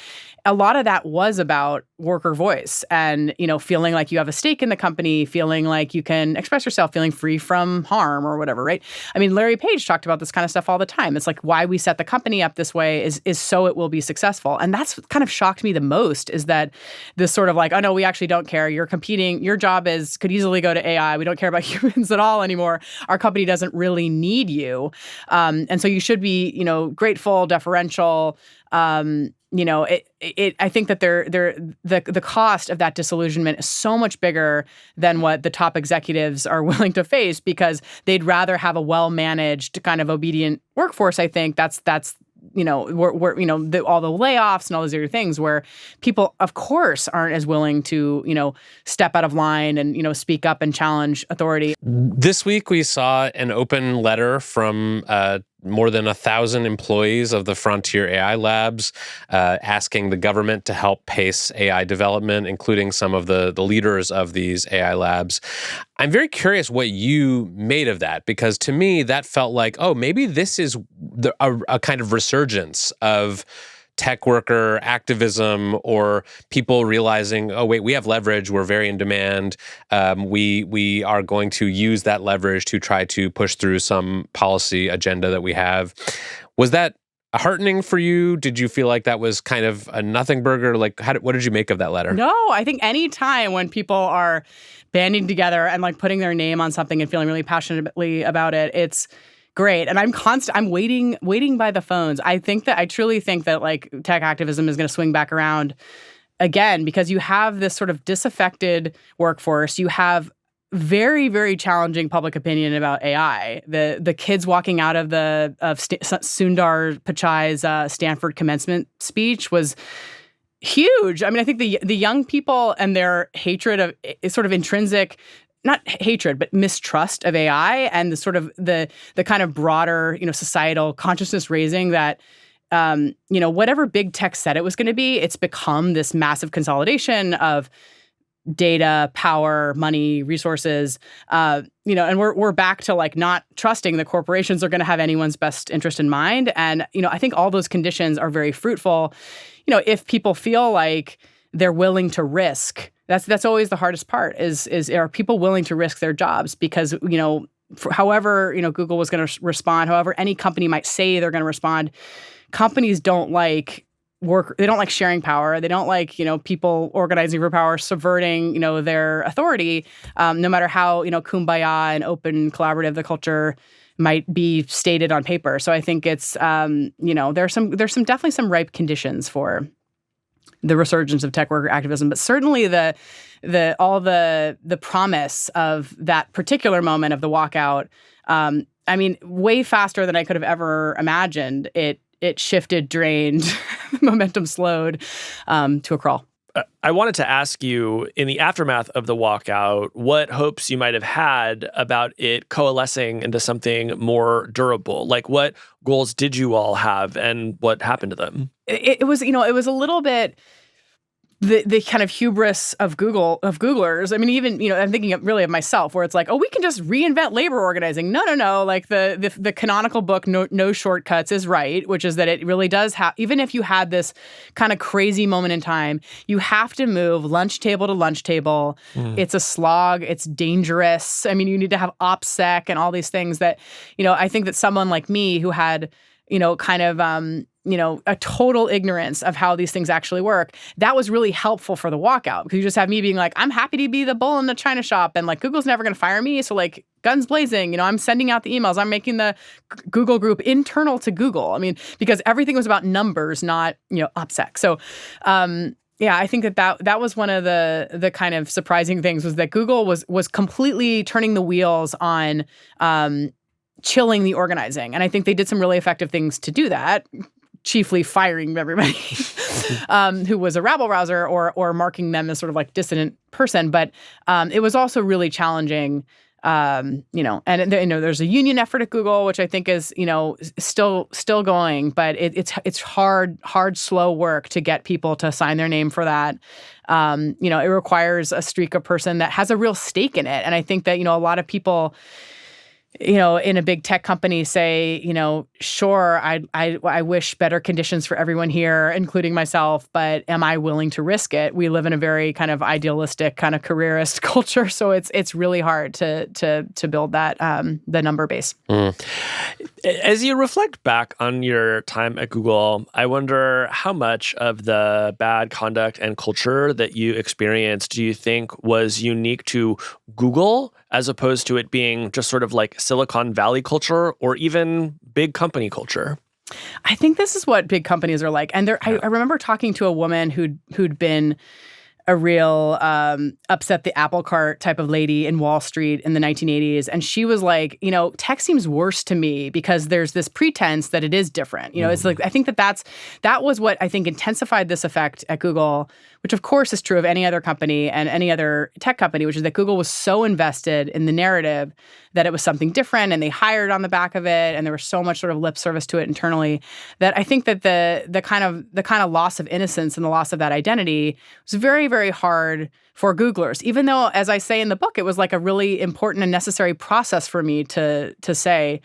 Speaker 3: a lot of that was about worker voice and, feeling like you have a stake in the company, feeling like you can express yourself, feeling free from harm or whatever, right? I mean, Larry Page talked about this kind of stuff all the time. It's like why we set the company up this way is so it will be successful. And that's what kind of shocked me the most, is that this sort of like, oh no, we actually don't care. You're competing. Your job could easily go to AI. We don't care about humans at all anymore. Our company doesn't really need you. And so you should be, grateful, deferential. I think that the cost of that disillusionment is so much bigger than what the top executives are willing to face, because they'd rather have a well-managed kind of obedient workforce. I think that's all the layoffs and all those other things where people, of course, aren't as willing to, step out of line and, speak up and challenge authority.
Speaker 1: This week, we saw an open letter from more than 1,000 employees of the Frontier AI Labs, asking the government to help pace AI development, including some of the leaders of these AI labs. I'm very curious what you made of that, because to me, that felt like, oh, maybe this is a kind of resurgence of tech worker activism, or people realizing, oh, wait, we have leverage. We're very in demand. We are going to use that leverage to try to push through some policy agenda that we have. Was that heartening for you? Did you feel like that was kind of a nothing burger? Like, what did you make of that letter?
Speaker 3: No, I think any time when people are banding together and like putting their name on something and feeling really passionately about it, it's great. And I'm waiting by the phones. I truly think that like tech activism is going to swing back around again, because you have this sort of disaffected workforce. You have very, very challenging public opinion about AI. The kids walking out of Sundar Pichai's Stanford commencement speech was huge. I mean, I think the young people and their hatred of sort of intrinsic, not hatred, but mistrust of AI, and the sort of the kind of broader, societal consciousness raising that, whatever big tech said it was going to be, it's become this massive consolidation of data, power, money, resources, and we're back to like not trusting the corporations are going to have anyone's best interest in mind. And, I think all those conditions are very fruitful, if people feel like they're willing to risk. That's always the hardest part is are people willing to risk their jobs? Because, however, Google was going to respond, however any company might say they're going to respond, companies don't like work. They don't like sharing power. They don't like, people organizing for power, subverting, their authority, no matter how, kumbaya and open, collaborative the culture might be stated on paper. So I think it's, there's definitely some ripe conditions for the resurgence of tech worker activism, but certainly the promise of that particular moment of the walkout, way faster than I could have ever imagined. It shifted, drained, momentum slowed to a crawl.
Speaker 2: I wanted to ask you, in the aftermath of the walkout, what hopes you might have had about it coalescing into something more durable? Like, what goals did you all have, and what happened to them?
Speaker 3: It was a little bit the kind of hubris of Googlers. I mean, even, I'm thinking really of myself, where it's like, oh, we can just reinvent labor organizing. No. Like the canonical book, No Shortcuts, is right, which is that it really does have, even if you had this kind of crazy moment in time, you have to move lunch table to lunch table. It's a slog. It's dangerous. I mean, you need to have OPSEC and all these things that, I think that someone like me who had, kind of, a total ignorance of how these things actually work, that was really helpful for the walkout, because you just have me being like, I'm happy to be the bull in the china shop, and like Google's never going to fire me, so like guns blazing, I'm sending out the emails, I'm making the Google group internal to Google. I mean, because everything was about numbers, not OPSEC. So I think that was one of the kind of surprising things, was that Google was completely turning the wheels on chilling the organizing, and I think they did some really effective things to do that. Chiefly firing everybody who was a rabble rouser or marking them as sort of like dissident person. But it was also really challenging, and there's a union effort at Google, which I think is, still going, but it's hard, slow work to get people to sign their name for that. It requires a streak of person that has a real stake in it. And I think that, a lot of people, in a big tech company say, sure, I wish better conditions for everyone here, including myself, but am I willing to risk it? We live in a very kind of idealistic, kind of careerist culture, so it's really hard to build that the number base.
Speaker 2: As you reflect back on your time at Google, I wonder how much of the bad conduct and culture that you experienced do you think was unique to Google, as opposed to it being just sort of like Silicon Valley culture or even big company culture?
Speaker 3: I think this is what big companies are like. And I remember talking to a woman who'd been a real upset the apple cart type of lady in Wall Street in the 1980s. And she was like, tech seems worse to me because there's this pretense that it is different. It's like, I think that was what I think intensified this effect at Google, which of course is true of any other company and any other tech company, which is that Google was so invested in the narrative that it was something different and they hired on the back of it. And there was so much sort of lip service to it internally that I think that the kind of loss of innocence and the loss of that identity was very, very hard for Googlers, even though, as I say in the book, it was like a really important and necessary process for me to say,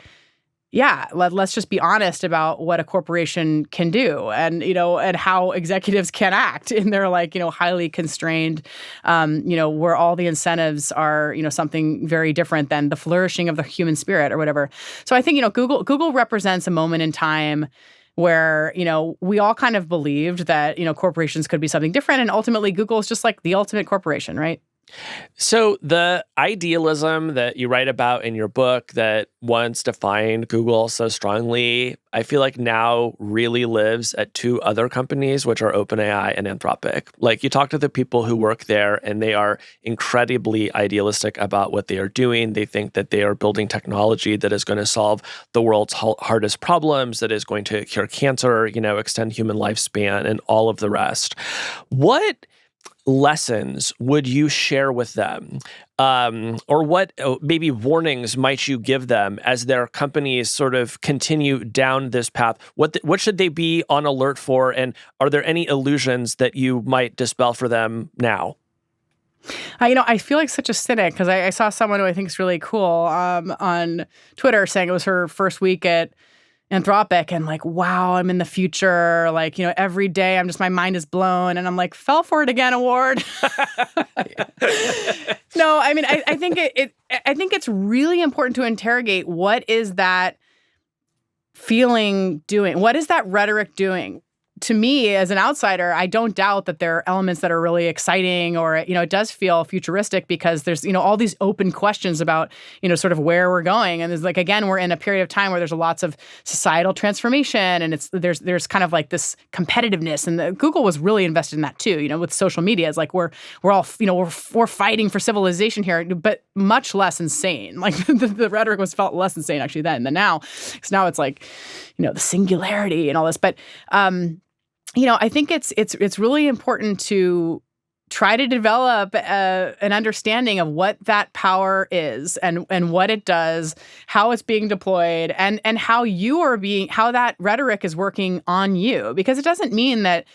Speaker 3: yeah, let's just be honest about what a corporation can do and, and how executives can act in their highly constrained, where all the incentives are, something very different than the flourishing of the human spirit or whatever. So I think, Google represents a moment in time where, we all kind of believed that, corporations could be something different. And ultimately, Google is just like the ultimate corporation, right?
Speaker 2: So the idealism that you write about in your book that once defined Google so strongly, I feel like now really lives at two other companies, which are OpenAI and Anthropic. Like you talk to the people who work there and they are incredibly idealistic about what they are doing. They think that they are building technology that is going to solve the world's hardest problems, that is going to cure cancer, extend human lifespan and all of the rest. What lessons would you share with them? Or what maybe warnings might you give them as their companies sort of continue down this path? What should they be on alert for? And are there any illusions that you might dispel for them now?
Speaker 3: I feel like such a cynic because I saw someone who I think is really cool on Twitter saying it was her first week at Anthropic and like, wow, I'm in the future. Like, every day my mind is blown. And I'm like, fell for it again award. No, I mean, I think I think it's really important to interrogate what is that feeling doing? What is that rhetoric doing? To me, as an outsider, I don't doubt that there are elements that are really exciting or, it does feel futuristic because there's, all these open questions about, sort of where we're going. And there's like, again, we're in a period of time where there's lots of societal transformation and there's kind of like this competitiveness. And Google was really invested in that too, with social media. It's like we're all, we're fighting for civilization here, but much less insane. Like the rhetoric felt less insane actually then than now. Because now it's like, the singularity and all this. But, I think it's really important to try to develop an understanding of what that power is and what it does, how it's being deployed, and how how that rhetoric is working on you. Because it doesn't mean that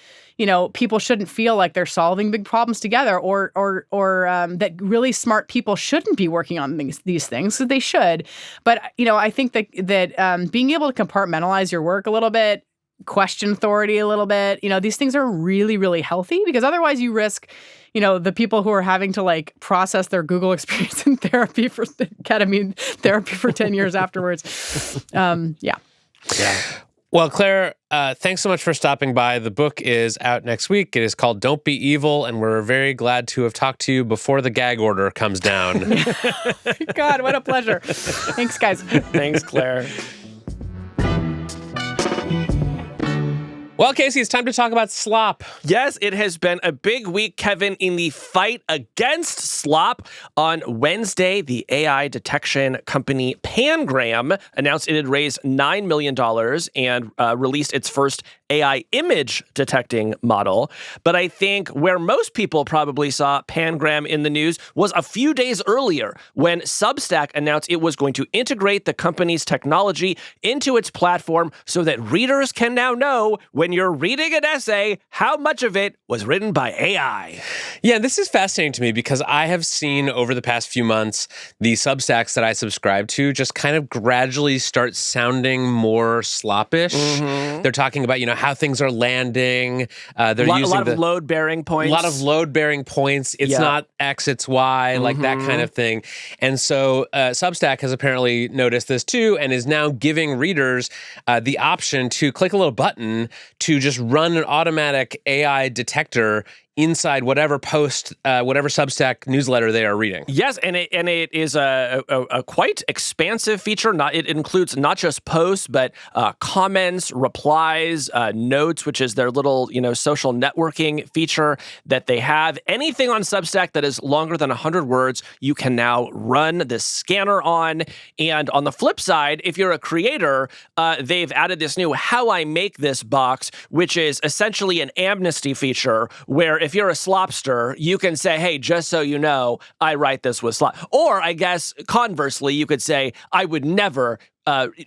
Speaker 3: people shouldn't feel like they're solving big problems together, or that really smart people shouldn't be working on these things. So they should. But I think that being able to compartmentalize your work a little bit, question authority a little bit. These things are really, really healthy because otherwise you risk, the people who are having to like process their Google experience in therapy for ketamine therapy for 10 years afterwards. Yeah.
Speaker 1: Well, Claire, thanks so much for stopping by. The book is out next week. It is called Don't Be Evil, and we're very glad to have talked to you before the gag order comes down.
Speaker 3: God, what a pleasure. Thanks, guys.
Speaker 2: Thanks, Claire.
Speaker 1: Well, Casey, it's time to talk about slop.
Speaker 2: Yes, it has been a big week, Kevin, in the fight against slop. On Wednesday, the AI detection company Pangram announced it had raised $9 million and released its first AI image detecting model. But I think where most people probably saw Pangram in the news was a few days earlier when Substack announced it was going to integrate the company's technology into its platform so that readers can now know when you're reading an essay how much of it was written by AI.
Speaker 1: Yeah, this is fascinating to me because I have seen over the past few months the Substacks that I subscribe to just kind of gradually start sounding more sloppish. Mm-hmm. They're talking about, how things are landing. They're using
Speaker 2: a lot of load-bearing points.
Speaker 1: A lot of load-bearing points. It's not X, it's Y, like that kind of thing. And so Substack has apparently noticed this too and is now giving readers the option to click a little button to just run an automatic AI detector inside whatever post, whatever Substack newsletter they are reading.
Speaker 2: Yes, and it is a quite expansive feature. It includes not just posts, but comments, replies, notes, which is their little social networking feature that they have. Anything on Substack that is longer than 100 words, you can now run this scanner on. And on the flip side, if you're a creator, they've added this new "How I Make This" box, which is essentially an amnesty feature where if you're a slopster, you can say, hey, just so you know, I write this with slop. Or I guess conversely, you could say, I would never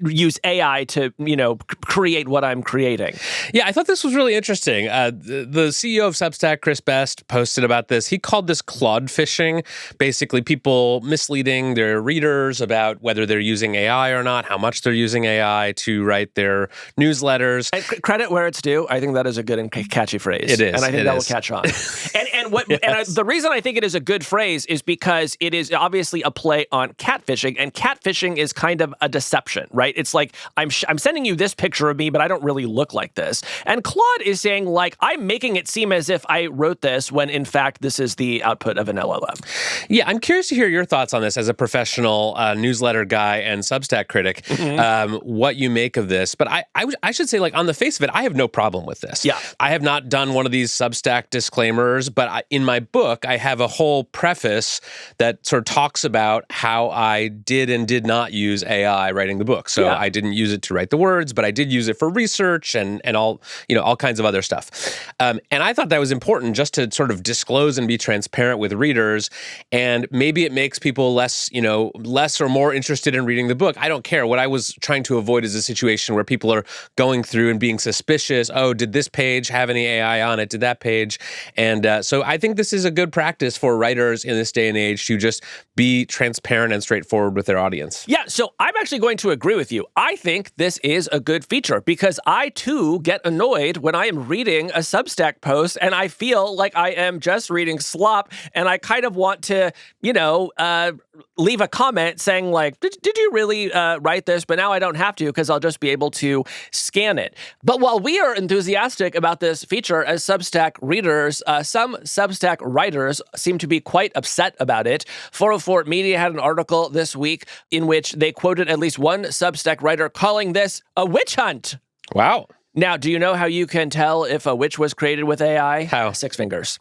Speaker 2: use AI to, create what I'm creating.
Speaker 1: Yeah, I thought this was really interesting. The CEO of Substack, Chris Best, posted about this. He called this Claude phishing, basically people misleading their readers about whether they're using AI or not, how much they're using AI to write their newsletters.
Speaker 2: And credit where it's due. I think that is a good and catchy phrase.
Speaker 1: It is.
Speaker 2: And I think that will catch on. The reason I think it is a good phrase is because it is obviously a play on catfishing, and catfishing is kind of a deception. Right? It's like, I'm sending you this picture of me, but I don't really look like this. And Claude is saying, like, I'm making it seem as if I wrote this when, in fact, this is the output of an LLM.
Speaker 1: Yeah, I'm curious to hear your thoughts on this as a professional newsletter guy and Substack critic, what you make of this. But I should say, like, on the face of it, I have no problem with this.
Speaker 2: Yeah.
Speaker 1: I have not done one of these Substack disclaimers, but in my book, I have a whole preface that sort of talks about how I did and did not use AI writing the book. So I didn't use it to write the words, but I did use it for research and all kinds of other stuff. And I thought that was important just to sort of disclose and be transparent with readers. And maybe it makes people less or more interested in reading the book. I don't care. What I was trying to avoid is a situation where people are going through and being suspicious. Oh, did this page have any AI on it? Did that page? And so I think this is a good practice for writers in this day and age to just be transparent and straightforward with their audience.
Speaker 2: Yeah, so I'm actually going to agree with you. I think this is a good feature because I, too, get annoyed when I am reading a Substack post and I feel like I am just reading slop and I kind of want to, leave a comment saying, like, did you really write this? But now I don't have to because I'll just be able to scan it. But while we are enthusiastic about this feature as Substack readers, some Substack writers seem to be quite upset about it. 404 Media had an article this week in which they quoted at least one Substack writer calling this a witch hunt.
Speaker 1: Wow.
Speaker 2: Now, do you know how you can tell if a witch was created with AI?
Speaker 1: How?
Speaker 2: 6 fingers.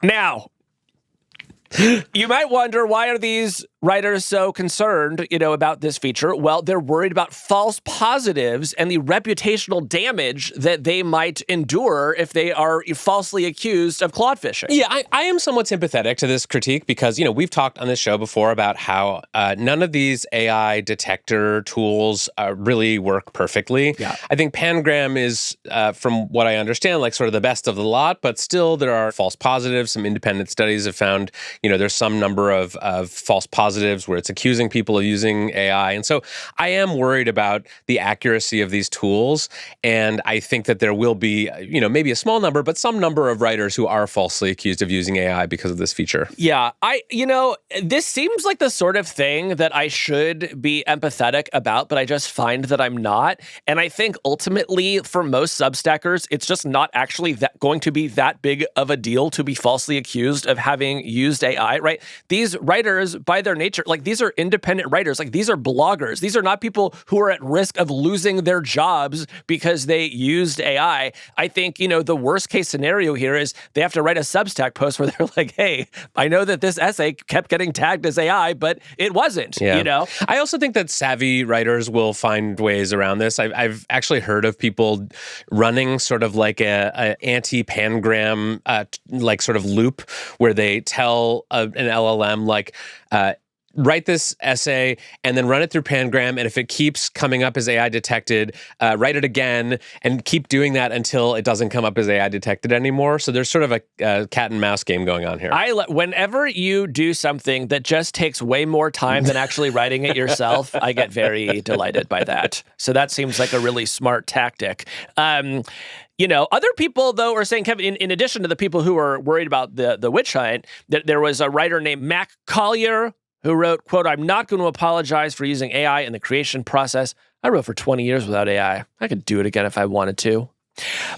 Speaker 2: Now, you might wonder, why are these writers so concerned, about this feature? Well, they're worried about false positives and the reputational damage that they might endure if they are falsely accused of Claude phishing.
Speaker 1: Yeah, I am somewhat sympathetic to this critique because, we've talked on this show before about how none of these AI detector tools really work perfectly.
Speaker 2: Yeah.
Speaker 1: I think Pangram is, from what I understand, like sort of the best of the lot, but still there are false positives. Some independent studies have found, there's some number of false positives where it's accusing people of using AI. And so I am worried about the accuracy of these tools. And I think that there will be, maybe a small number, but some number of writers who are falsely accused of using AI because of this feature.
Speaker 2: Yeah, this seems like the sort of thing that I should be empathetic about, but I just find that I'm not. And I think ultimately for most Substackers, it's just not actually going to be that big of a deal to be falsely accused of having used AI, right? These writers, by their nature, like, these are independent writers, like, these are bloggers. These are not people who are at risk of losing their jobs because they used AI. I think, the worst case scenario here is they have to write a Substack post where they're like, hey, I know that this essay kept getting tagged as AI, but it wasn't,
Speaker 1: I also think that savvy writers will find ways around this. I've actually heard of people running sort of like a anti-Pangram like sort of loop where they tell an LLM like, write this essay and then run it through Pangram. And if it keeps coming up as AI detected, write it again and keep doing that until it doesn't come up as AI detected anymore. So there's sort of a cat and mouse game going on here.
Speaker 2: Whenever you do something that just takes way more time than actually writing it yourself, I get very delighted by that. So that seems like a really smart tactic. Other people, though, are saying, Kevin, in addition to the people who are worried about the witch hunt, that there was a writer named Mac Collier who wrote, quote, I'm not going to apologize for using AI in the creation process. I wrote for 20 years without AI. I could do it again if I wanted to.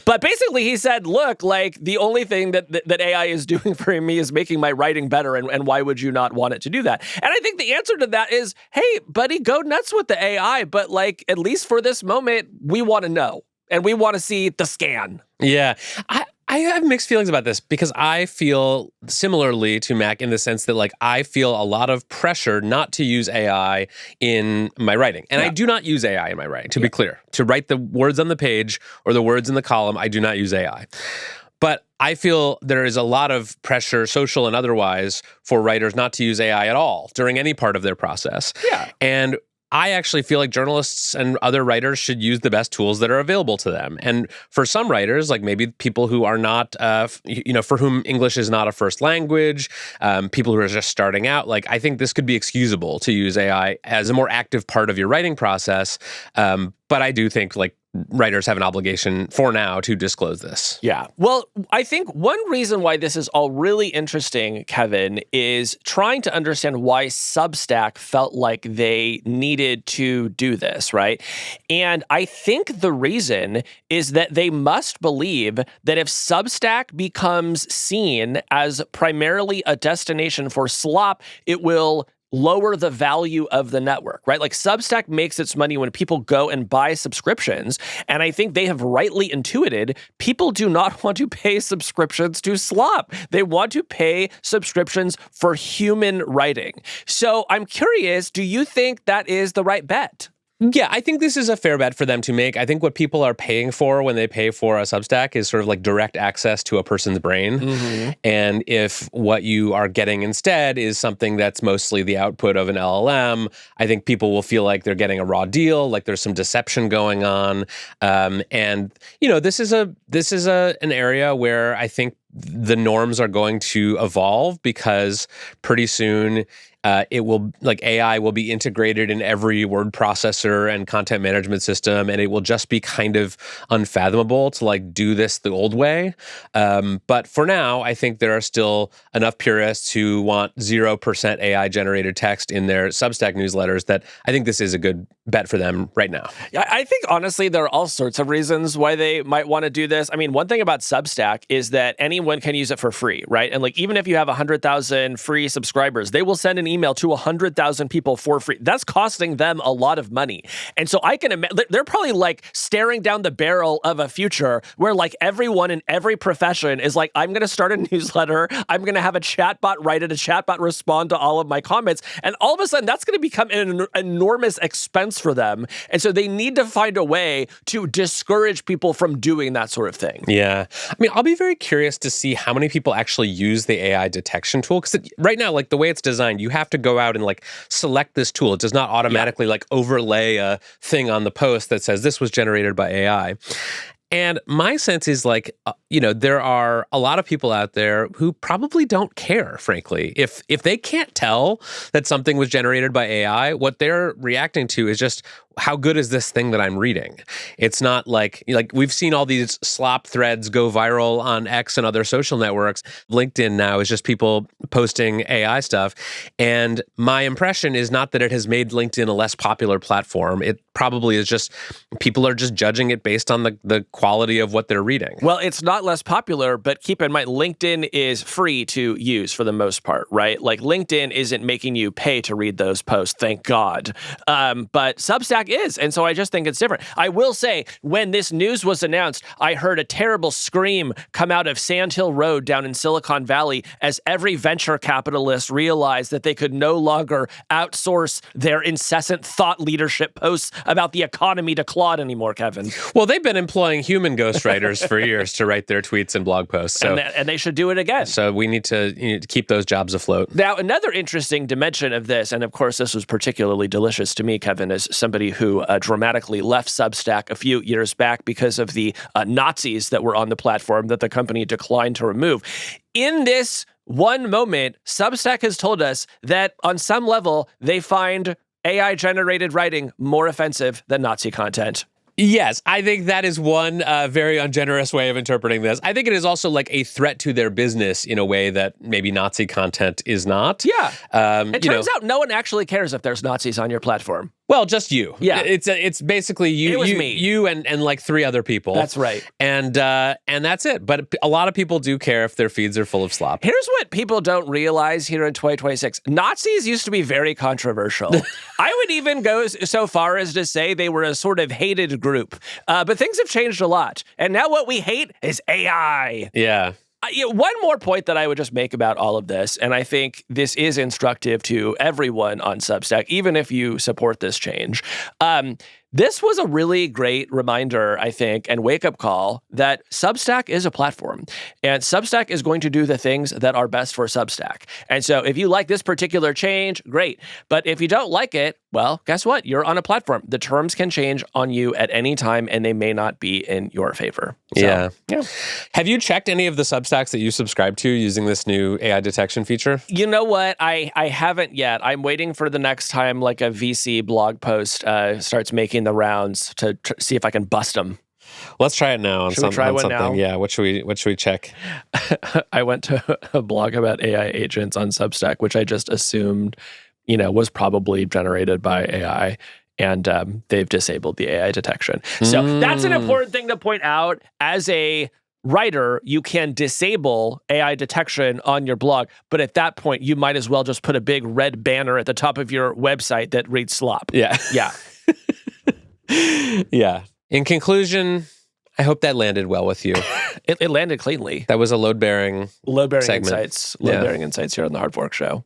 Speaker 2: But basically, he said, look, like the only thing that AI is doing for me is making my writing better. And why would you not want it to do that? And I think the answer to that is, hey, buddy, go nuts with the AI. But like, at least for this moment, we want to know. And we want to see the scan.
Speaker 1: Yeah. I have mixed feelings about this because I feel similarly to Mac in the sense that, like, I feel a lot of pressure not to use AI in my writing. And I do not use AI in my writing, to be clear. To write the words on the page or the words in the column, I do not use AI. But I feel there is a lot of pressure, social and otherwise, for writers not to use AI at all during any part of their process.
Speaker 2: Yeah.
Speaker 1: And I actually feel like journalists and other writers should use the best tools that are available to them. And for some writers, like maybe people who are not, for whom English is not a first language, people who are just starting out, like I think this could be excusable to use AI as a more active part of your writing process. But I do think like writers have an obligation for now to disclose this.
Speaker 2: Yeah. Well, I think one reason why this is all really interesting, Kevin, is trying to understand why Substack felt like they needed to do this, right? And I think the reason is that they must believe that if Substack becomes seen as primarily a destination for slop, it will lower the value of the network, right? Like Substack makes its money when people go and buy subscriptions. And I think they have rightly intuited people do not want to pay subscriptions to slop. They want to pay subscriptions for human writing. So I'm curious, do you think that is the right bet?
Speaker 1: Yeah, I think this is a fair bet for them to make. I think what people are paying for when they pay for a Substack is sort of like direct access to a person's brain. Mm-hmm. And if what you are getting instead is something that's mostly the output of an LLM, I think people will feel like they're getting a raw deal, like there's some deception going on. And this is an area where I think the norms are going to evolve because pretty soon AI will be integrated in every word processor and content management system, and it will just be kind of unfathomable to like do this the old way. But for now, I think there are still enough purists who want 0% AI generated text in their Substack newsletters that I think this is a good bet for them right now.
Speaker 2: Yeah, I think honestly, there are all sorts of reasons why they might want to do this. I mean, one thing about Substack is that anyone can use it for free, right? And like, even if you have 100,000 free subscribers, they will send an email to 100,000 people for free. That's costing them a lot of money. And so I can imagine they're probably like staring down the barrel of a future where like everyone in every profession is like, I'm going to start a newsletter. I'm going to have a chatbot write it, a chatbot respond to all of my comments. And all of a sudden that's going to become an enormous expense for them. And so they need to find a way to discourage people from doing that sort of thing.
Speaker 1: Yeah. I mean, I'll be very curious to see how many people actually use the AI detection tool. Because right now, like the way it's designed, you have to go out and like select this tool. It does not automatically like overlay a thing on the post that says this was generated by AI. And my sense is like, there are a lot of people out there who probably don't care, frankly. If they can't tell that something was generated by AI, what they're reacting to is just, how good is this thing that I'm reading? It's not like we've seen all these slop threads go viral on X and other social networks. LinkedIn now is just people posting AI stuff. And my impression is not that it has made LinkedIn a less popular platform. It probably is just, people are just judging it based on the quality of what they're reading.
Speaker 2: Well, it's not less popular, but keep in mind, LinkedIn is free to use for the most part, right? Like LinkedIn isn't making you pay to read those posts, thank God. But Substack is, and so I just think it's different. I will say, when this news was announced, I heard a terrible scream come out of Sand Hill Road down in Silicon Valley as every venture capitalist realized that they could no longer outsource their incessant thought leadership posts about the economy to Claude anymore, Kevin.
Speaker 1: Well, they've been employing human ghostwriters for years to write their tweets and blog posts. So,
Speaker 2: and they should do it again.
Speaker 1: So we need to keep those jobs afloat.
Speaker 2: Now, another interesting dimension of this, and of course this was particularly delicious to me, Kevin, as somebody who dramatically left Substack a few years back because of the Nazis that were on the platform that the company declined to remove. In this one moment, Substack has told us that on some level, they find AI-generated writing more offensive than Nazi content.
Speaker 1: Yes, I think that is one very ungenerous way of interpreting this. I think it is also like a threat to their business in a way that maybe Nazi content is not.
Speaker 2: Yeah. It turns out no one actually cares if there's Nazis on your platform.
Speaker 1: Well, just you.
Speaker 2: Yeah.
Speaker 1: It's basically you.
Speaker 2: It was
Speaker 1: you,
Speaker 2: me.
Speaker 1: you and like 3 other people.
Speaker 2: That's right.
Speaker 1: And that's it. But a lot of people do care if their feeds are full of slop.
Speaker 2: Here's what people don't realize here in 2026. Nazis used to be very controversial. I would even go so far as to say they were a sort of hated group. But things have changed a lot. And now what we hate is AI.
Speaker 1: Yeah.
Speaker 2: One more point that I would just make about all of this, and I think this is instructive to everyone on Substack, even if you support this change. This was a really great reminder, I think, and wake-up call that Substack is a platform. And Substack is going to do the things that are best for Substack. And so if you like this particular change, great. But if you don't like it, well, guess what? You're on a platform. The terms can change on you at any time, and they may not be in your favor. So,
Speaker 1: yeah. Have you checked any of the Substacks that you subscribe to using this new AI detection feature?
Speaker 2: You know what? I haven't yet. I'm waiting for the next time like a VC blog post starts making the rounds to see if I can bust them.
Speaker 1: Let's try it now on,
Speaker 2: Should we try one
Speaker 1: something.
Speaker 2: now?
Speaker 1: Yeah, what should we check?
Speaker 2: I went to a blog about AI agents on Substack, which I just assumed, was probably generated by AI. And they've disabled the AI detection. So that's an important thing to point out. As a writer, you can disable AI detection on your blog, but at that point, you might as well just put a big red banner at the top of your website that reads slop.
Speaker 1: Yeah.
Speaker 2: Yeah.
Speaker 1: Yeah. In conclusion, I hope that landed well with you.
Speaker 2: It landed cleanly.
Speaker 1: That was a load-bearing
Speaker 2: Load-bearing
Speaker 1: segment.
Speaker 2: insights. Load-bearing insights here on the Hard Fork Show.